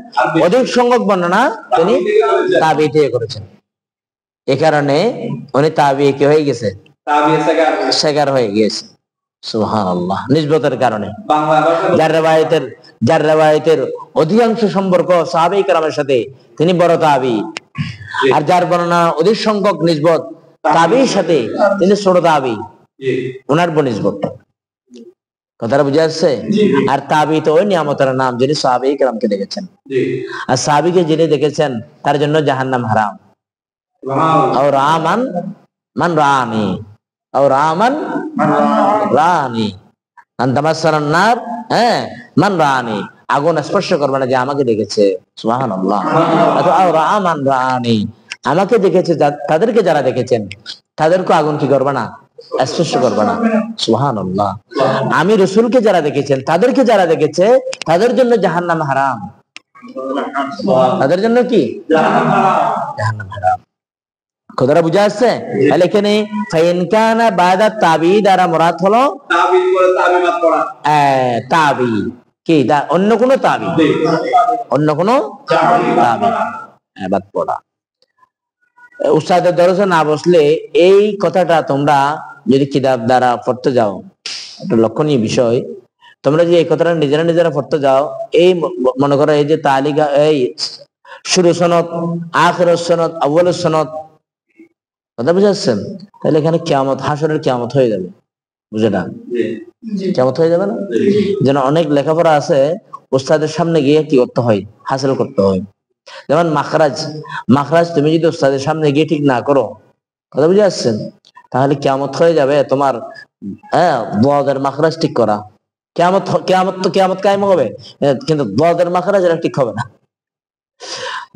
Speaker 1: অধিক সংখ্যক বর্ণনা তিনি তাবি থেকে করেছেন, এই কারণে উনি তাবি কি হয়ে গেছে, তাবি সাগার হয়ে গিয়েছে। সুবহানাল্লাহ, নিসবতের কারণে যার রিওয়ায়াতের অধিকাংশ সম্পর্ক সাহাবায়ে কেরামের সাথে, তিনি বড় তাবি। আর যার বর্ণনা অধিক সংখ্যক নিসবত তাবির সাথে, তিনি ছোট তাবি, ওনার বনিসবত। কথাটা বুঝা যাচ্ছে? আর তাবি তো ওই নিয়ামতের নাম, যিনি সাহাবায়ে কেরামকে দেখেছেন। আর সাহাবীকে যিনি দেখেছেন, তার জন্য জাহান্নাম হারাম। আর রামান মান রানি, আর রামান রানি আন্তামাসারান নার, হ্যাঁ, মান রানি, আগুন স্পর্শ করবে না যে আমাকে দেখেছে। সুবহানাল্লাহ। আর রামান রানি, আমাকে দেখেছে তাদেরকে যারা দেখেছেন, তাদেরকে আগুন কি করবে না, স্পর্শ করবে না। সুবহানাল্লাহ। আমি রাসূলকে যারা দেখেছেন, তাদেরকে যারা দেখেছে, তাদের জন্য জাহান্নাম হারাম, তাদের জন্য কি জাহান্নাম হারাম। কথাটা বুঝা যাচ্ছে? তাহলে এখানে ফাইন কানা বাদা তাবি দ্বারা মুরাদ হলো তাবির পরে তাবি বাদ পড়া, তাবি কি অন্য কোন তাবি, অন্য কোন তাবি বাদ পড়া। উস্তাদের দরজে না বসলে এই কথাটা তোমরা যদি কিতাব দ্বারা পড়তে যাও, একটা লক্ষণীয় বিষয়, তোমরা যে এই কথাটা নিজেরা পড়তে যাও, এই মনে করো এই যে তালিকা, এই শুরু সনদ, আখির সনদ, আউয়াল সনদ, কথা বুঝাচ্ছেন? তাহলে এখানে কিয়ামত, হাসরের কিয়ামত হয়ে যাবে, বুঝে না? কিয়ামত হয়ে যাবে না? যেন অনেক লেখাপড়া আছে, উস্তাদের সামনে গিয়ে কি করতে হয়, হাসিল করতে হয়। যেমন মাখরাজ তুমি যদি উস্তাদের সামনে গিয়ে ঠিক না করো, কথা বুঝে আসছেন, তাহলে কিয়ামত হয়ে যাবে তোমার, হ্যাঁ, দুয়াদের মাখরাজ ঠিক করা। কিয়ামত কায়েম হবে, কিন্তু দুয়াদের মাখরাজ এটা ঠিক হবে না।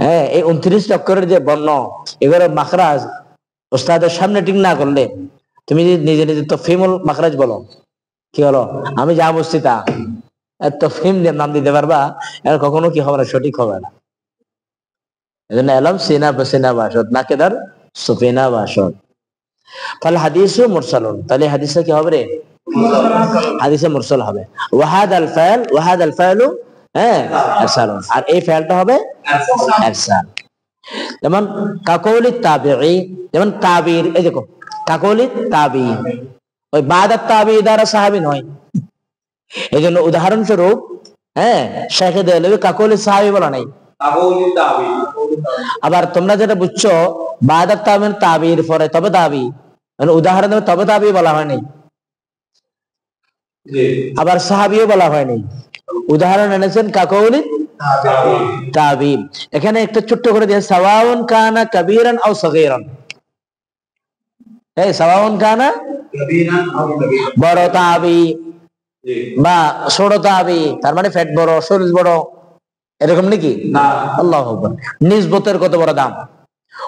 Speaker 1: হ্যাঁ, এই 29 অক্ষরের যে বর্ণ, এগুলো মাখরাজ উস্তাদের সামনে ঠিক না করলে, তুমি নিজে তো ফিমুল মাখরাজ বলো, কি হলো, আমি যা বুঝছি তা, এত ফিম দিয়ে নাম দিতে পারবা, এর কখনো কি হবে না, সঠিক হবে না। এজন্য এলাম সিনা বসিনা বাসদ, নাকেদার সুফিনা বাসদ। তাহলে হাদিসু মুরসালুন, তাহলে হাদিসে কি হবে রে, হাদিসে মুরসাল হবে। ওয়াহাদ আল ফাইলু, হ্যাঁ, ইরসালুন, আর এই ফাইলটা হবে ইরসাল। যেমন কাকৌলি তাবিঈ, যেমন তাবির, এই দেখো কাকৌলি তাবি, ওই বাদাত তাবি দ্বারা সাহাবী নয়। এই জন্য উদাহরণস্বরূপ হ্যাঁ, শেখে দেহলভি কাকলি সাহাবী বলা নাই।
Speaker 2: কাকৌলি তাবি।
Speaker 1: আবার তোমরা যেটা বুঝছো বাদাত তাবিন তাবির পরে তবে তাবি, মানে উদাহরণ দেবে তবে তাবি বলা হয়নি,
Speaker 2: জি
Speaker 1: আবার সাহাবিও বলা হয়নি, উদাহরণ এনেছেন কাকৌলি
Speaker 2: তাবি।
Speaker 1: তাবি। এখানে একটা ছোট্ট করে দিয়ে সাওয়াউন কানা কাবীরান আও সগীরান, এই সাওয়াউন কানা
Speaker 2: কাবীরান আও কাবীরান।
Speaker 1: বড় তাবি
Speaker 2: জি
Speaker 1: বা ছোট তাবি, তার মানে পেট বড় শরীর বড়, এরকম নাকি?
Speaker 2: না।
Speaker 1: আল্লাহু আকবার। নিসবতের কত বড় দাম,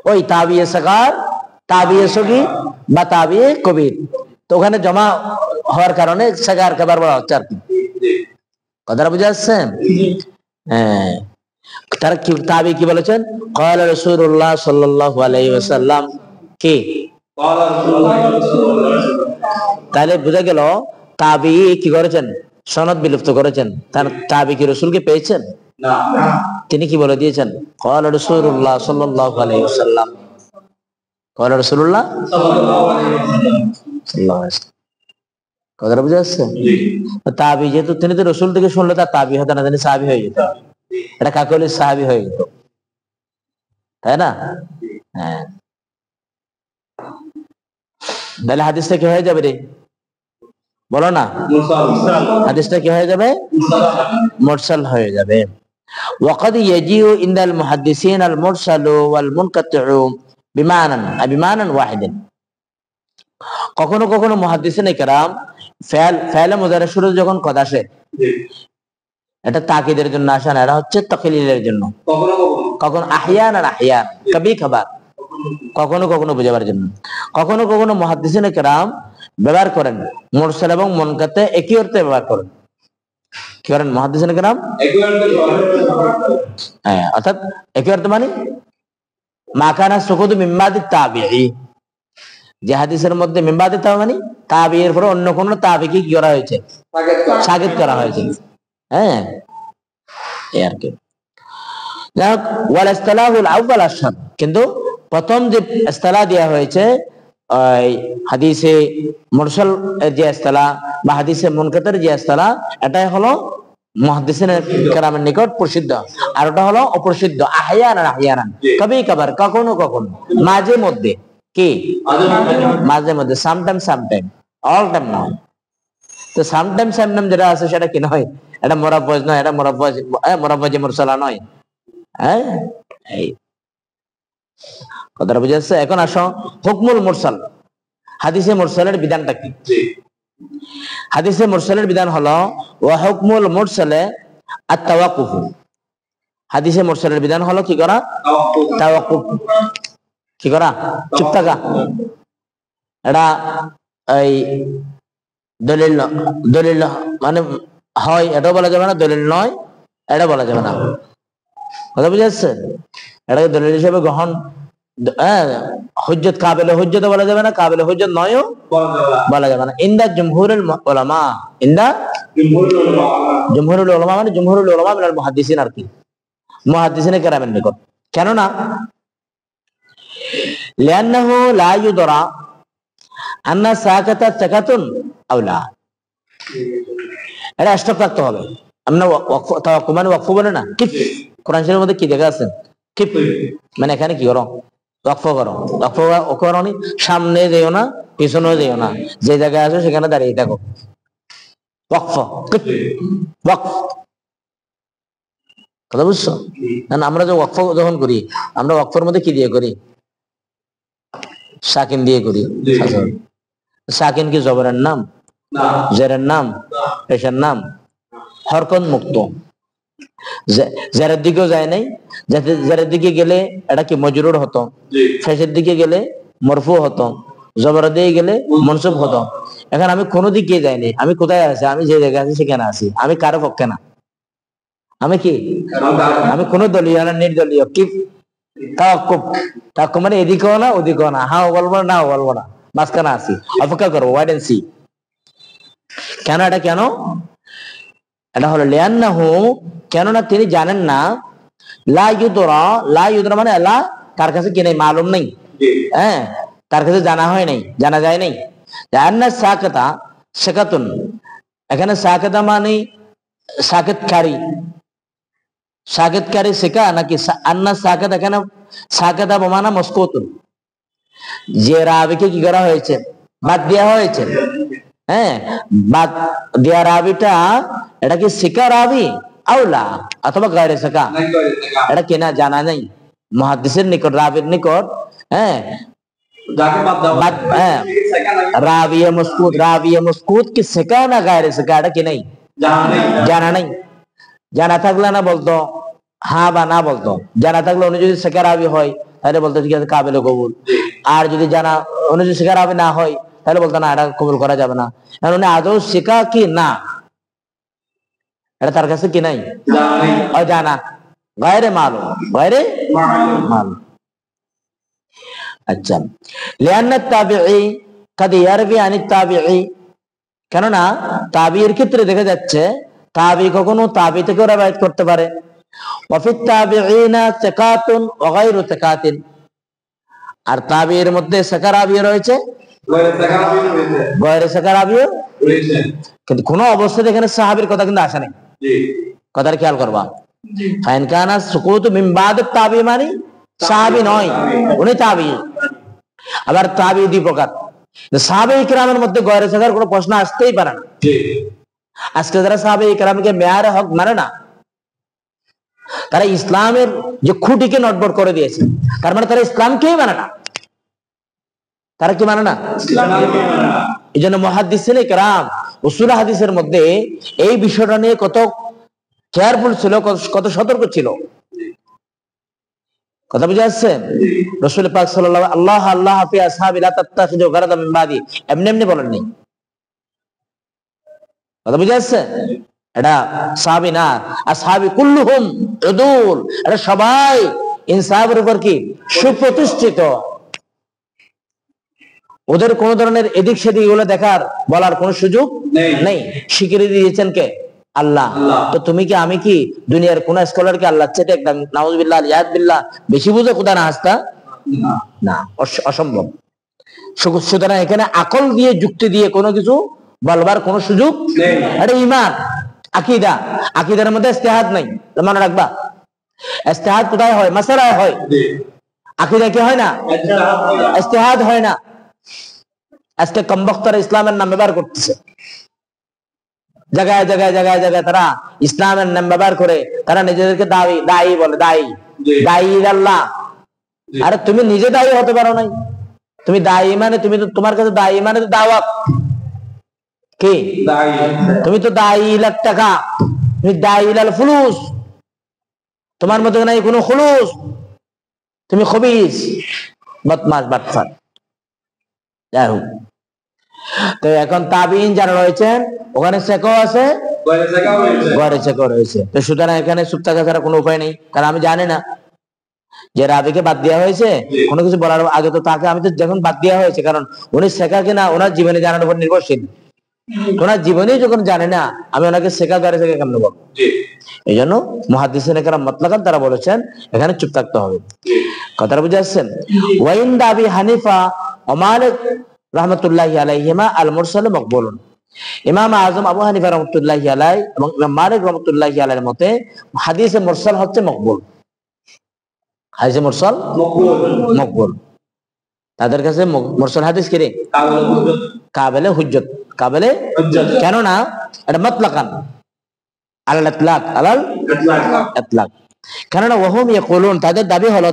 Speaker 1: ওই তাবিয়ে সাগার, তাবিয়ে সগীর বা তাবিয়ে কবির, তো ওখানে জমা হওয়ার কারণে সাগার কাবার বলা হচ্ছে আর কি।
Speaker 2: জি
Speaker 1: কথাটা বুঝে আসছেন? হ্যাঁ, তারা কি তাবি কি বলেছেন? ক্বালা রাসূলুল্লাহ সাল্লাল্লাহু আলাইহি ওয়াসাল্লাম কি?
Speaker 2: ক্বালা রাসূলুল্লাহ সাল্লাল্লাহু আলাইহি ওয়াসাল্লাম।
Speaker 1: তাহলে বোঝা গেল তাবি কি করেছেন? সনদ বিলুপ্ত করেছেন। তার তাবি কি রাসূলকে পেয়েছেন?
Speaker 2: না।
Speaker 1: তিনি কি বলে দিয়েছেন? ক্বালা রাসূলুল্লাহ সাল্লাল্লাহু আলাইহি ওয়াসাল্লাম, ক্বালা রাসূলুল্লাহ
Speaker 2: সাল্লাল্লাহু আলাইহি ওয়াসাল্লাম।
Speaker 1: সাল্লাল্লাহু আলাইহি ওয়াসাল্লাম। কথাটা বুঝে আসছে?
Speaker 2: জি
Speaker 1: তাবি যেহেতু তিনি তো রাসূল থেকে শুনলে তার তাবি হতো না, তিনি সাহাবী হয়ে যেত, এটা কাকলি সাহাবী হয়ে যেত, তাই না? হ্যাঁ, তাহলে হাদিসটা কি হয়ে যাবে রে? বলো না,
Speaker 2: মুরসাল।
Speaker 1: হাদিসটা কি হয়ে যাবে? মুরসাল হয়ে যাবে। وقد يجيء عند المحدثين المرسل والمنقطع بمعنى واحد। কখনো কখনো মুহাদ্দিসিনে কেরাম ফেলে মুজারে শুরু যখন কথা আসে,
Speaker 2: জি
Speaker 1: এটা তাকিদের জন্য আসে না, এটা হচ্ছে তাকলিলের জন্য।
Speaker 2: কখনো কখনো।
Speaker 1: কখন আহিয়ান আর আহিয়ান, কবি খাবার, কখনো কখনো বোঝাবার জন্য। কখনো কখনো মুহাদ্দিসিনে কেরাম ব্যবহার করেন মুরসাল এবং মুনকাতে একই অর্থে ব্যবহার করেন। কি করেন মুহাদ্দিসিনে কেরাম?
Speaker 2: একই অর্থে
Speaker 1: হ্যাঁ, অর্থাৎ একই অর্থ মানে মাকানা সুকুতু মিম্বাদি তাবিঈ, যে হাদিসের মধ্যে মিম্বাদি তাবিঈ মানে তাবিঈর পরে অন্য কোন তাবিঈকে কি করা হয়েছে? সাকিত করা হয়েছে। হ্যাঁ, এই আর কি। যাই হোক, ওয়াল ইসতিলাহুল আউয়াল আশহার, কিন্তু প্রথম যে ইসতিলাহ দেয়া হয়েছে ওই হাদিসে মুরসাল এর যে ইসতিলাহ বা হাদিসে মুনকাতের যে ইসতিলাহ, এটাই হলো মুহাদ্দিসিনে কেরামের নিকট প্রসিদ্ধ, আর ওটা হলো অপ্রসিদ্ধ। আহইয়ানান আহইয়ানান, কবি কবার, কখনো কখনো, মাঝে মধ্যে, কি মাঝে মধ্যে, সামটাইম, অল টাইম নয়। তো সামটাইম যেটা আছে সেটা কি নয়? এটা মুরাব্বাজ নয়, এটা মুরাব্বাজি মুরসালা নয়। হ্যাঁ, এই কথাটা বুঝে আসছে? এখন আসো হুকমুল মুরসাল, হাদিসে মুরসালের বিধানটা কি?
Speaker 2: জি
Speaker 1: হাদিসে মুরসালের বিধান হলো ওয়া হুকমুল মুরসালে আত-তাওয়াক্কুফ। হাদিসে মুরসালের বিধান হলো কি করা? তাওয়াক্কুফ। কি করা? চুপ থাকা। এটা এই দলিল মানে হয় এটাও বলা যাবে না, দলিল নয় এটা বলা যাবে না। কথা বুঝে আসছে? এটাকে দলিল হিসেবে গ্রহণ, হুজ্জত কাবিলে হুজ্জত বলা যাবে না, কাবিলে হুজ্জত নয়ও বলা যাবে না। ইনদা জমহুরুল উলামা, ইনদা জমহুরুল উলামা মানে জমহুরুল উলামা মিনাল মুহাদ্দিসিন আর কি, মুহাদ্দিসিনে কেরামের নিকট। কেননা লিআন্নাহু লা ইউদরা আন্না সাকাতা সাকাতুন আও লা, এটা স্টপ রাখতে হবে। আমরা তাওয়াক্কুফ মানে ওয়াকফ বলে না, কিফ। কোরআন শরীফের মধ্যে কি দেখা আছে? কিফ মানে এখানে কি করো? ওয়াকফ করো। ওয়াকফ করো নি, সামনে যেও না, পিছনেও যেও না, যে জায়গায় আছো সেখানে দাঁড়িয়ে থাকো। ওয়াকফ, কিফ, ওয়াকফ। কথা বুঝছো? না, আমরা যে ওয়াকফ যখন করি, আমরা ওয়াকফের মধ্যে কি দিয়ে করি? সাকিন দিয়ে করি। সাকিন কি জবরের নাম, জেরের নাম, পেশের নাম? হরকত মুক্ত, জেরের দিকেও যায় নাই, জেরের দিকে গেলে এটা কি মজরুর হতো, ফেসের দিকে গেলে মরফু হতো, জবর দিয়ে গেলে মনসুব হতো। এখন আমি কোনো দিকে যাইনি, আমি কোথায় আছি? আমি যে জায়গায় আছি সেখানে আছি, আমি কারো পক্ষে না, আমি কি? আমি কোন দলীয় না, নির্দলীয়। কি তাওয়াক্কুফ? তাওয়াক্কুফ মানে এদিকেও না ওদিকেও না, হ্যাঁ বলবো না বলবো না, মাঝখানে আছি, অপেক্ষা করবো, ওয়েট এন্ড সি। কেন এটা? কেন এটা হলো লিআন্নাহু, কেননা তিনি জানেন না, লা ইউদরা মানে আল্লাহ তার কাছে কি নেই, মালুম নেই, হ্যাঁ তার কাছে জানা হয় নাই, জানা যায় নাই। আন্না সাকাতা সাকাতুন, এখানে সাকাতা মানে সাকেতকারী শেখা নাকি আন্না সাকেত, এখানে সাকেতা বমানা মস্কুতুন, যে রাবিকে কি করা হয়েছে, বাদ দেওয়া হয়েছে। হ্যাঁ, বাদ দেওয়া রাবিটা এটা কি শিকা রাবি আউলা অথবা গায়রে শেখা, এটা কেনা জানা নেই মুহাদ্দিসের নিকট, রাবির নিকট। হ্যাঁ, রাবিয়ে মস্কুত কি শেখা না গায়রে শেখা, এটা কি নেই, জানা নেই। জানা থাকলে না বলতো হ্যাঁ বা না বলতো, জানা থাকলে উনি যদি শেখা রাবি হয় তাহলে বলতো ঠিক আছে কাবিলে কবুল, আর যদি জানা উনি যদি শেখা রাবি না হয় তাহলে বলতো না এটা কবুল করা যাবে না। কারণ উনি আদৌ শেখা কি না এটা তার কাছে কি নাই, জানা, গায়রে মালুম, গায়রে মালুম। আচ্ছা, লিআন্না তাবিঈ কাদ ইয়ারবি আনি তাবিঈ, কেননা তাবিঈর ক্ষেত্রে দেখা যাচ্ছে তাবি কখনো তাবি থেকে রওয়ায়াত করতে পারে। ওয়াফিত তাবিঈনা সিকাতুন ওয়া গায়রু সিকাতিন, আর তাবিঈর মধ্যে সিকা রাবি রয়েছে, গায়রে সিকা রাবিও রয়েছে। কিন্তু কোনো অবস্থাতে এখানে সাহাবীর কথা কিন্তু আসে নাই, কথাটা খেয়াল করবা। ফাইন কানা সুকুতু মিন বাদ তাবি, মানে সাহাবী নয়, উনি তাবি। আবার তাবি দুই প্রকার, সাহাবায়ে কিরামের মধ্যে গায়রে সিকার কোনো প্রশ্ন আসতেই পারে না। আজকে যারা সাহাবায়ে কিরামকে মেয়ারে হক মানে না, তারা ইসলামের যে খুঁটিকে নটবট করে দিয়েছে, তার মানে তারা ইসলামকেই মানে না। তারা কি মানে না? এই জন্য মুহাদ্দিসিনে কেরাম উসুল হাদিসের মধ্যে এই বিষয়টা নিয়ে কত কেয়ারফুল ছিল, কত সতর্ক ছিল। কথা বুঝে আসছে? রাসূল পাক সাল্লাল্লাহু আল্লাহ আল্লাহ ফি আসহাবি লা তাত্তাখিযু গারাদাম মিন বাদি, এমনি এমনি বলেননি। কথা বুঝে আসছে? এটা সাহাবী না, আসহাবী কুল্লুহুম উদুল, এটা সবাই ইনসাফের উপর কি সুপ্রতিষ্ঠিত। ওদের কোন ধরনের এদিক সেদিক এগুলো দেখার বলার কোন সুযোগ নেই। স্বীকৃতি দিয়েছেন কে? আল্লাহ। তো তুমি কি আমি কি দুনিয়ার কোন স্কলারকে আল্লাহ চেটে একদম নাউযুবিল্লাহ ইয়াদ বিল্লাহ বেশি বুঝে খোদা না হাসতা না, অসম্ভব। সুতরাং এখানে আকল দিয়ে যুক্তি দিয়ে কোনো কিছু বলবার কোন সুযোগ নেই। এটা ঈমান, আকীদা, আকীদার মধ্যে ইজতিহাদ নাই, মনে রাখবা। ইজতিহাদ কোথায় হয়? মাসআলায় হয়, আকীদা কি হয় না, ইজতিহাদ হয় না। আজকে কমবখতারা ইসলামের নাম ব্যবহার করতেছে, জায়গায় জায়গায় জায়গায় জায়গায় তারা ইসলামের নাম ব্যবহার করে তারা নিজেদেরকে দায়ী বলে, দায়ী আল্লাহ। আরে তুমি নিজে দায়ী হতে পারো নাই, তুমি দায়ী মানে তুমি তো, তোমার কাছে দায়ী মানে তো দাওয়াত কি, তুমি তো দায়ী লাখ টাকা, তুমি দায়ী লাল ফুলুস, তোমার মধ্যে নাই কোনো খুলুস, তুমি খবিস, বদমাশ, বাটফার। যাই হোক, তো এখন তাবিঈন যারা রয়েছেন ওখানে শেখও আছে, গায়রে শেখও রয়েছে। তো সুতরাং এখানে চুপ থাকা ছাড়া কোনো উপায় নেই। কারণ আমি জানি না যে রাবিকে বাদ দেওয়া হয়েছে, কোনো কিছু বলার আগে তো তাকে আমি তো যখন বাদ দেওয়া হয়েছে, কারণ উনি শেখা কিনা ওনার জীবনে জানার উপর নির্ভরশীল। ওনার জীবনেই যখন জানে না, আমি ওনাকে শেখা গায়রে শেখা কেমন বলবো? এই জন্য মুহাদ্দিসিনে কেরাম মতলাকান তারা বলেছেন এখানে চুপ থাকতে হবে। কথাটা বুঝে আসছেন? ওয়াইন্দা আবি হানিফা ওয়া মালিক রাহমাতুল্লাহি আলাইহিমা আল মুরসাল মকবুলুন, ইমাম আযম আবু হানিফা রাহমাতুল্লাহি আলাইহি এবং ইমাম মালিক রাহমাতুল্লাহি আলাইহির মতে হাদিসে মুরসাল হচ্ছে মকবুল। হাদিসে মুরসাল মকবুল, তাদের কাছে মুরসাল হাদিস কি রে? কাবিলে হুজ্জত, কাবিলে হুজ্জত। কেন না এটা মতলাকান আলাল ইতলাক, আলাল ইতলাক। কেননা ওয়াহুম ইয়াকুলুন, তাদের দাবি হলো,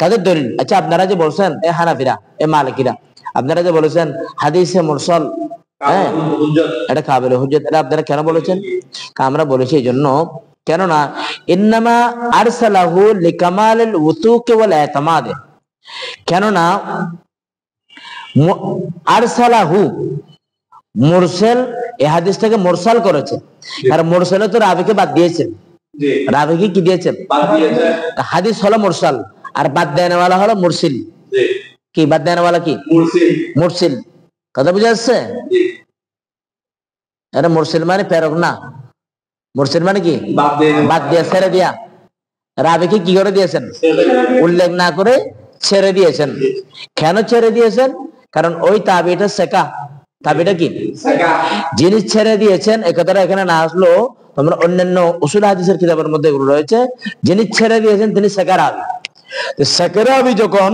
Speaker 1: তাদের দলিল। আচ্ছা, আপনারা যে বলছেন এ হানাফিরা, এ মালিকিরা, আপনারা যে বলেছেন হাদিসে মুরসাল এটা কাবিলে হুজ্জত, এটা আপনারা কেন বলেছেন? আমরা বলেছি এই জন্য, কেননা ইন্নামা আরসালাহু লিকামালিল উসুক ওয়াল ইতিমাদ, কেননা আরসালাহু মুরসাল এই হাদিসটাকে মুরসাল করেছে, আর মুরসালে তো রাবিকে বাদ দিয়েছেন, রাবিকে কি দিয়েছেন? হাদিস হলো মুরসাল, আর বাদ দেওয়ালা হলো মুরসিল। কি বাদ দেওয়ালা কি? মুরসিল। কথা বুঝা যাচ্ছে? আরে মুরসিল মানে প্রেরক না, মুরসিল মানে কি? বাদ দিয়া, ছেড়ে দিয়া। রাবিকে কি করে দিয়েছেন? উল্লেখ না করে ছেড়ে দিয়েছেন। কেন ছেড়ে দিয়েছেন? কারণ ওই তাবিটা শেখা, তাবিটা কি? যিনি ছেড়ে দিয়েছেন, এ কথাটা এখানে না আসলো তো তোমরা অন্যান্য উসুল হাদিসের কিতাবের মধ্যে এগুলো রয়েছে, যিনি ছেড়ে দিয়েছেন তিনি সেকারাবি। তো সেকারাবি যখন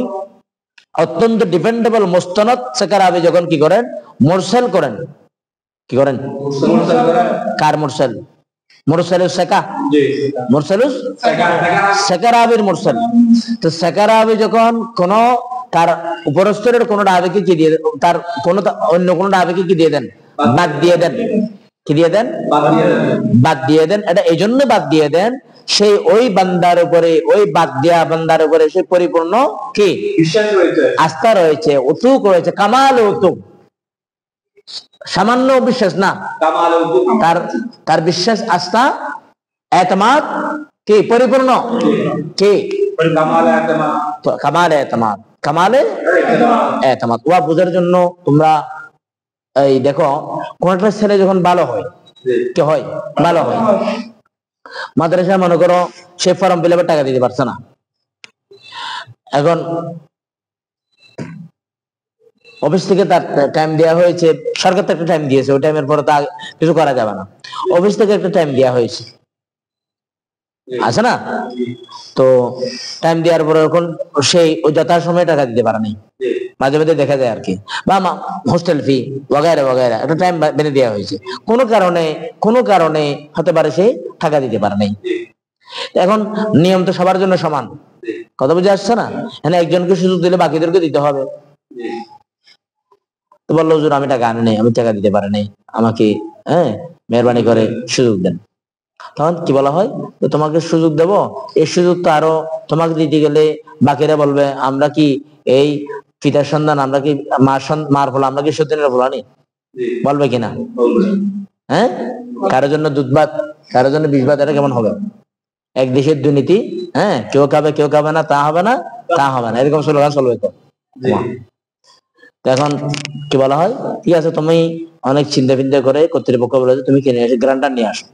Speaker 1: অত্যন্ত ডিপেন্ডেবল মুস্তানাদ সেকারাবি যখন কি করেন, মুরসাল করেন, কি করেন, কার মুরসাল, মুরসালুস সেকা, মুরসালুস সেকারাবির মুরসাল। তো সেকারাবি যখন কোন তার উপরস্থরের কোন রাবিকে কি দিয়ে, তার কোন অন্য কোন রাবিকে কি দিয়ে দেন, বাদ দিয়ে দেন, কি দিয়ে দেন, বাদ দিয়ে দেন। এটা এই জন্য বাদ দিয়ে দেন, সেই ওই বান্দার উপরে, ওই বাদ দেয়া বান্দার উপরে সেই পরিপূর্ণ কি বিশ্বাস রয়েছে, আস্থা রয়েছে, উতুক রয়েছে, কামাল উতুক, সামান্য বিশ্বাস না, তার তার বিশ্বাস, আস্থা, এতমাদ কি পরিপূর্ণ, কি কামালে এতমাদ, কামালে এতমাদ। ওয়া বুঝার জন্য তোমরা এই দেখো, কোন একটা ছেলে যখন ভালো হয়, কি হয়, ভালো হয়, মাদ্রাসা মনে করো সে ফর্ম ফিল আপের টাকা দিতে পারছে না, এখন অফিস থেকে তার টাইম দেওয়া হয়েছে, সরকার তো একটা টাইম দিয়েছে, ওই টাইমের পরে তা কিছু করা যাবে না, অফিস থেকে একটা টাইম দেওয়া হয়েছে, আছে না? তো টাইম দেওয়ার পরে এখন সেই যথাসময়ে টাকা দিতে পারে নাই, মাঝে মাঝে দেখা যায় আর কি, বা হোস্টেল ফি বগেরা বগেরা একটা টাইম বেঁধে দেওয়া হয়েছে, কোনো কারণে হতে পারে সে টাকা দিতে পারে নাই। এখন নিয়ম তো সবার জন্য সমান, কথা বুঝে আসছে না? এখানে একজনকে সুযোগ দিলে বাকিদেরকে দিতে হবে। তো বললো হুজুর আমি টাকা আনি নাই, আমি টাকা দিতে পারি নাই, আমাকে মেহরবানি করে সুযোগ দেন। তখন কি বলা হয়, তো তোমাকে সুযোগ দেব, এই সুযোগ তো আরো তোমাকে দিতে গেলে বাকিরা বলবে আমরা কি এই পিতার সন্তান, আমরা কি মার ফল, আমরা কি সত্যিনের ফলানি, বলবে কিনা? হ্যাঁ, কারোর জন্য দুধ ভাত, কারোর জন্য বিষ ভাত, এটা কেমন হবে? এক দেশের দুর্নীতি, কেউ খাবে কেউ খাবে না, তা হবে না, তা হবে না, এরকম স্লোগান চলবে তো। এখন কি বলা হয়, ঠিক আছে তুমি অনেক চিন্তা ফিন্তা করে কর্তৃপক্ষ বলে তুমি কিনে এসে গ্রান্টার নিয়ে আসো,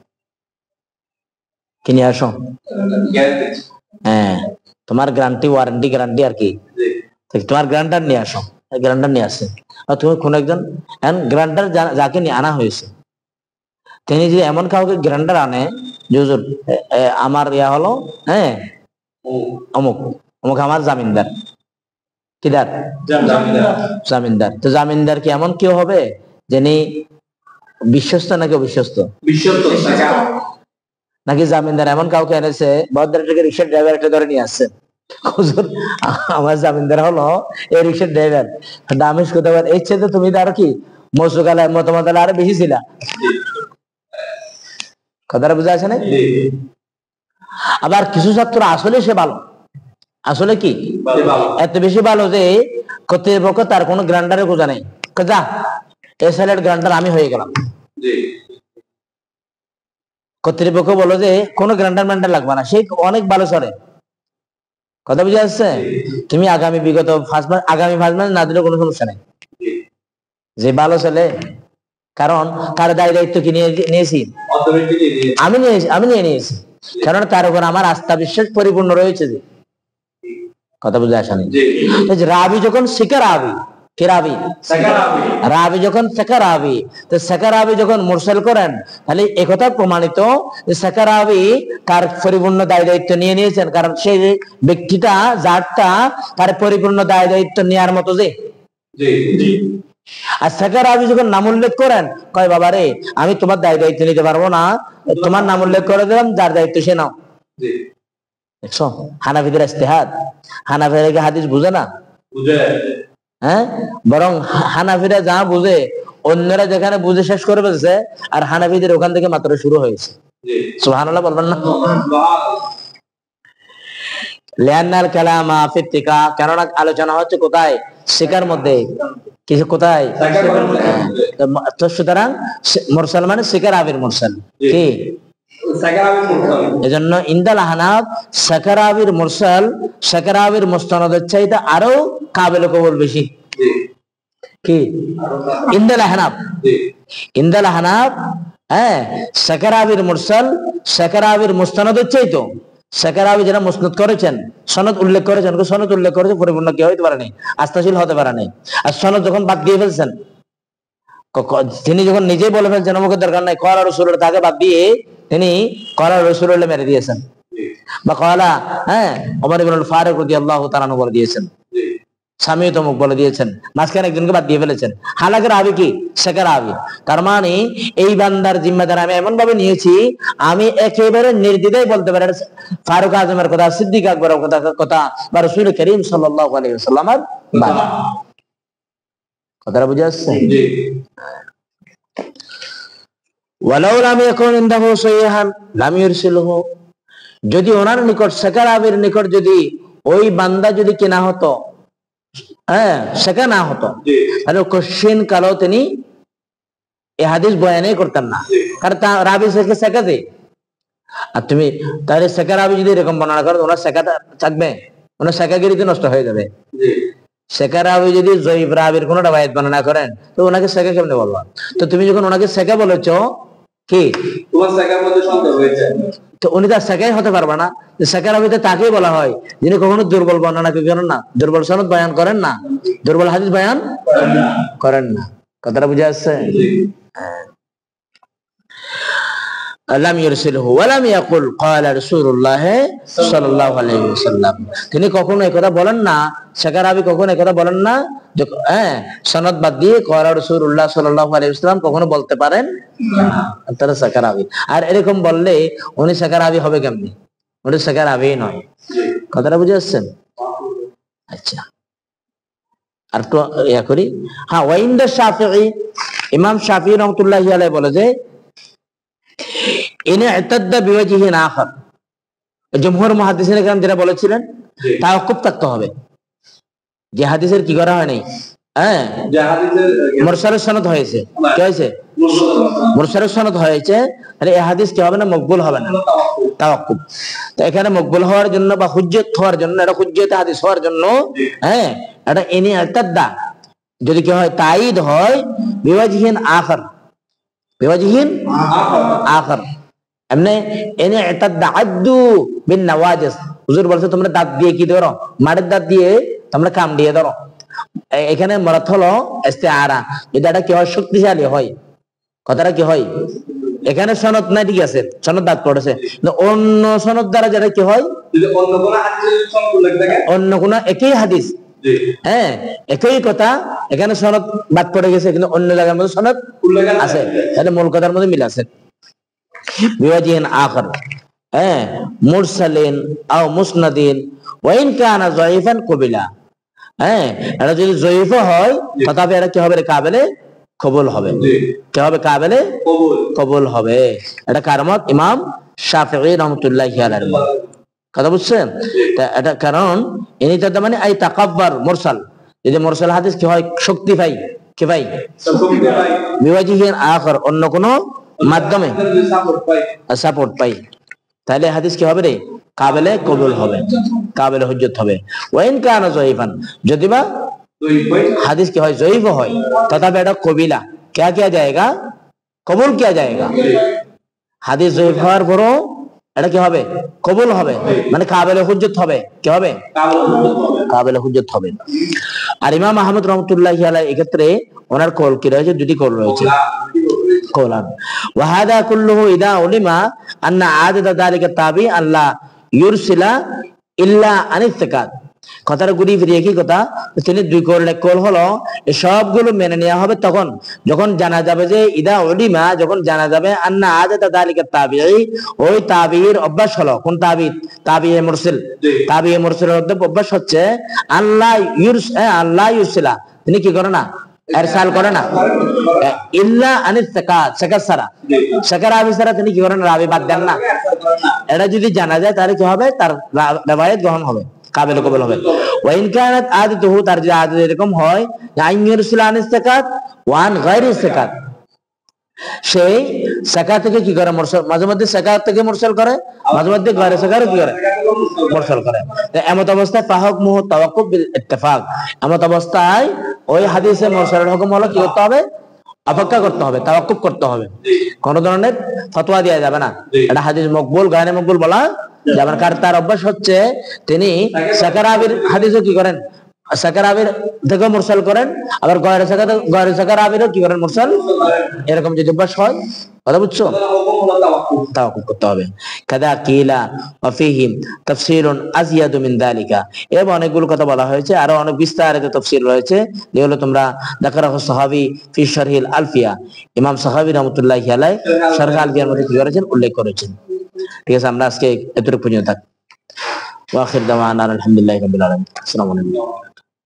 Speaker 1: কিনে আসো, তোমার গ্যারান্টি ওয়ারেন্টি গ্যারান্টি আর কি, তোমার গ্রান্টার নিয়ে আসো, গ্রান্টার নিয়ে আসে, আর তুমি কোন একজন গ্রান্টার যাকে নিয়ে আনা হয়েছে, তিনি যদি এমন কাউকে গ্রান্টার আনে যে হুজুর আমার ইয়া হলো অমুক অমুক আমার জামিনদার, কিদার, জামিনদার। তো জামিনদার কি এমন কেউ হবে যিনি বিশ্বস্ত নাকি অবিশ্বস্ত? নাকি জামিনদার এমন কাউকে এনেছে, ভদ্রটাকে রিক্সার ড্রাইভার একটা ধরে নিয়ে আসছে, হুজুর আমার জামিনদার হলো এই রিক্সার ড্রাইভার, দামিস কোথাও এই চেয়ে তুমি তো আরো কি মসুকালা মতামত আরো বেশি ছিল, কথাটা বুঝা আছে না? আবার কিছু ছাত্র আসলে সে ভালো, আসলে কি এত বেশি ভালো যে কর্তৃপক্ষ তার কোনো গ্রান্টারে খোঁজা নেই, যা এই সাইলের গ্রান্টার আমি হয়ে গেলাম, কর্তৃপক্ষ বলো যে কোনো গ্রান্টার ম্যান্টার লাগবে না, সে অনেক ভালো চলে, কথা বুঝে আসছে? তুমি আগামী 5 মাস না দিলে কোনো সমস্যা নেই, যে ভালো ছেলে, কারণ তার দায় দায়িত্ব কি নিয়েছি আমি নিয়ে নিয়েছি, কারণ তার উপর আমার আস্থা বিশ্বাস পরিপূর্ণ রয়েছে, যে কথা বুঝে আসা নেই। রাবি যখন শিকার আবি, কে রাবি, রাবি যখন সেকার আবি, তো সেকার আবি যখন মুরসাল করেন, তাহলে একথা প্রমাণিত যে সেকার আবি তার পরিপূর্ণ দায় দায়িত্ব নিয়ে নিয়েছেন, কারণ সেই ব্যক্তিটা যারটা তার পরিপূর্ণ দায় দায়িত্ব নেওয়ার মতো যে। আর সেকার আবি যখন নাম উল্লেখ করেন, কয় বাবা রে আমি তোমার দায় দায়িত্ব নিতে পারবো না, তোমার নাম উল্লেখ করে দিলাম, যার দায়িত্ব সে নাও। দেখছো হানাফিদের ইজতিহাদ, হানাফিরা কি হাদিস বুঝে না? বরং হানাফিরা যা বুঝে অন্যরা যেখানে বুঝে শেষ করে ফেলছে, আর হানাফিদের ওখান থেকে মাত্র শুরু হয়েছে। সুবহানাল্লাহ বলবেন না? লিআন্নাল কালামা ফিত্তিকা, কেননা আলোচনা হচ্ছে কোথায়, শিকার মধ্যে, কিছু কোথায়, তো সুতরাং মুরসাল মানে শিকার আবির মুরসাল, কি এজন্য ইন্দাল আহনাফ সাকারাবির মুরসাল সাকারাবির মুস্তানাদের চাইতে আরো কাবিল কবুল বেশি, কি ইন্দাল আহনাফ, ইন্দাল আহনাফ সাকারাবির মুরসাল সাকারাবির মুস্তানাদের চাইতো, সাকারাবি যারা মুসনাদ করেছেন, সনদ উল্লেখ করেছেন, সনদ উল্লেখ করেছে পরিপূর্ণ কি হতে পারেনি, আস্থাশীল হতে পারেনি, আর সনদ যখন বাদ দিয়ে ফেলছেন, তিনি যখন নিজেই বলে ফেলছেন অমুকের দরকার নাই, কর আর রাসূলের তাকে বাদ দিয়ে তিনি কলা রাসূলুল্লাহ মেরে দিয়েছেন, বা কলা ওমর ইবনুল ফারুক রাদিয়াল্লাহু তাআলা আনহু বলে দিয়েছেন, স্বামী তমুক বলে দিয়েছেন, মাঝখানে একজনকে বাদ দিয়ে ফেলেছেন। হালাকে রাবি কি? শেখা রাবি। তার মানে এই বান্দার জিম্মাদার আমি এমন ভাবে নিয়েছি, আমি একেবারে নির্দ্বিধায় বলতে পারি ফারুক আজমের কথা, সিদ্দিক আকবরের কথা বা রাসূল করিম সাল্লাল্লাহু আলাইহি ওয়াসাল্লামের বাণী। কথাটা বুঝে আসছে? ওয়ালাউ লাম ইয়াকুন ইনদাহু সাইহান লাম ইরসিলহু, যদি ওনার নিকট শেখা রাবির নিকট যদি ওই বান্দা যদি কেনা হতো, শেখা না হতো, তাহলে কোশ্চিন কালো তিনি এই হাদিস বয়ানে করতেন না, কারণ রাবি শেখাতে। আর তুমি তাহলে শেখা রাবি যদি এরকম বর্ণনা করো, ওনার শেখা থাকবে, ওনার শেখাগিরিতে নষ্ট হয়ে যাবে। শেখা রাবি যদি জয়ীফ রাবির কোন রাবায়াত বর্ণনা করেন, তো ওনাকে শেখা কেমনে বলবা? তো তুমি যখন ওনাকে শেখা বলেছো, কি
Speaker 2: তোমার শেখার মধ্যে সন্দেহ হয়েছে,
Speaker 1: তো উনি তার শেখাই হতে পারবে না। শেখার আবিতে তাকেই বলা হয় যিনি কখনো দুর্বল বর্ণনা করেন না, দুর্বল সনদ বয়ান করেন না, দুর্বল হাদিস বয়ান করেন না। কথাটা বুঝে আসছে? লাম ইরসিলহু ওয়া লাম ইয়াকুল ক্বালা রাসূলুল্লাহ সাল্লাল্লাহু আলাইহি ওয়াসাল্লাম, তিনি কখনো এই কথা বলেন না, শেখা রাবি কখনো এই কথা বলেন না যে সনদ বাদ দিয়ে ক্বালা রাসূলুল্লাহ সাল্লাল্লাহু আলাইহি ওয়াসাল্লাম কখনো বলতে পারেন না, তারা শেখা রাবি। আর এরকম বললে উনি শেখা রাবি হবে কেমনি? উনি শেখা রাবি নয়। কথাটা বুঝে আসছেন? আচ্ছা, আর একটু ইয়া করি। ওয়াইন্দা শাফিঈ, ইমাম শাফিঈ রাহমাতুল্লাহি আলাইহি বলে যে ইন ইতাদ্দা বিওয়াজহিন আখার, জমহুর মুহাদ্দিসিন کرام যেটা বলেছিলেন তাওয়াক্কুফ থাকতে হবে, যে হাদিসের কি করা হয় নাই,
Speaker 2: যে হাদিসের
Speaker 1: মুরসাল সনদ হয়েছে, কি হয়েছে? মুরসাল সনদ হয়েছে, তাহলে এই হাদিস কি হবে না? মকবুল হবে না, তাওয়াক্কুফ। তো এখানে মকবুল হওয়ার জন্য বা হুজ্জত হওয়ার জন্য, এটা হুজ্জত হাদিস হওয়ার জন্য এটা ইন ইতাদ্দা যদি কি হয়, তাইদ হয় বিওয়াজহিন আখার, বিওয়াজহিন আখার, এমনি এনে ইতাদ্দা আদ্দু বিন নওয়াজিস, হুজুর বলছে তোমরা দাঁত দিয়ে কি ধরো? মাড়ের দাঁত দিয়ে তোমরা কাম দিয়ে ধরো। এখানে মরাদ হলো ইস্তিআরা, যদি এটা কি হয় শক্তিশালী হয়, কথাটা কি হয়? এখানে সনদ নাই, ঠিক আছে, সনদ দাঁত পড়েছে, অন্য সনদ দ্বারা যেটা কি হয়, অন্য কোন একই হাদিস, একই কথা, এখানে সনদ বাদ পড়ে গেছে কিন্তু অন্য জায়গার মধ্যে সনদ আছে, তাহলে মূল কথার মধ্যে মিল আছে। বিওয়াজিহিন আখার, মুরসালিন আও মুসনাদিন ওয়া ইন কানা যায়িফান কুবিলা, এটা যদি জয়ীফ হয় তথাপি এটা কি হবে? কাবিলে কবুল হবে। কি হবে? কাবিলে কবুল হবে। এটা কার মত? ইমাম শাফিঈ রাহমাতুল্লাহি আলাইহি। কথা বুঝছেন? এটা কারণ ইনি তো মানে আই তাকাব্বার মুরসাল, যদি মুরসাল হাদিস কি হয়? শক্তি পাই, কি ভাই? বিওয়াজিহিন আখার, অন্য কোন মাধ্যমে সাপোর্ট পাই, তাহলে হাদিস কি হবে রে? কাবিলে কবুল হবে, কাবিলে হুজ্জত হবে। ওয়া ইন কানা যায়িফান, যদি বা হাদিস কি হয়? জয়ীফ হয়, তথাপি এটা কবিলা क्या किया जाएगा? কবুল किया जाएगा। হাদিস জয়ীফ হওয়ার পরও এটা কি হবে? কবুল হবে, মানে কাবিলে হুজ্জত হবে। কি হবে? কাবিলে হুজ্জত হবে। আর ইমাম আহমদ রাহমাতুল্লাহি আলাইহি এক্ষেত্রে ওনার কল কি রয়েছে? দুটি কল রয়েছে, কওলান। ওয়া হাদা কুল্লুহু ইদা উলিমা আন্না আদাদা যালিকা তাবি আল্লাহ ইউরসিলা ইল্লা আনিস সাকাত। কথাটা ঘুরিয়ে ফিরিয়ে কি কথা? তিনি দুই কল হলো, এই সবগুলো মেনে নেওয়া হবে তখন যখন জানা যাবে যে ইদা উলিমা, যখন জানা যাবে আন্না আদাদা যালিকা তাবিঈ, ওই তাবিঈর অভ্যাস হলো, কোন তাবিঈ? তাবিঈ মুরসিল। তাবিঈ মুরসিলের অভ্যাস হচ্ছে আল্লাহ ইউরসিলা, তিনি কি করে না? ইরসাল করে না, ইল্লা আনিস সাকাত, সাকাত ছাড়া, সাকাত রাবি ছাড়া তিনি কি করেন? রাবি বাদ দেন না। এটা যদি জানা যায় তাহলে কি হবে? তার riwayat গ্রহণ হবে, কাবিল কবুল হবে। ওয়া ইন কানাত আদাতুহু, তার যে আদত এরকম হয় আইয়ুরসিলা আনিস সাকাত ওয়া আন গায়রি সাকাত, সেই সাকাত থেকে কি করে? মুরসাল, মাঝে মধ্যে সাকাত থেকে মুরসাল করে, মাঝে মধ্যে গায়রি সাকাত কি করে? মুরসাল করে। এমত অবস্থায় ফাহক মুহ তাওয়াক্কুফ বিল ইত্তেফাক, এমত অবস্থায় ওই হাদিসে মুরসালের হুকুম হলো কি করতে হবে? অপেক্ষা করতে হবে, তাওয়াক্কুফ করতে হবে, কোন ধরনের ফতোয়া দেওয়া যাবে না। এটা হাদিস মকবুল গায়রে মকবুল বলা যাবে না, কারণ তার অভ্যাস হচ্ছে তিনি সাকারাবির হাদিসও কি করেন? সাকারাবির থেকে মুরসাল করেন, আবার গায়রে সাকারাবিরও কি করেন? মুরসাল। এরকম যদি অভ্যাস হয়, কথা বুঝছো? তাওয়াক্কুল করতে হবে। কাদা কিলা ওয়া ফীহি তাফসীরুন আযয়াদু মিন যালিকা, এবং অনেকগুলো কথা বলা হয়েছে, আরো অনেক বিস্তারিত তাফসীর রয়েছে, যেগুলো তোমরা যাকারাহু সাহাবী ফি শারহিল আলফিয়া, ইমাম সাহাবী রাহমাতুল্লাহি আলাইহি শারহ আলফিয়ার মধ্যে কি করেছেন, উল্লেখ করেছেন। ঠিক আছে, আমরা আজকে এতটুকু পর্যন্ত থাক। ওয়া আখির দাওয়ানা আলহামদুলিল্লাহি রাব্বিল আলামিন। আসসালামু আলাইকুম।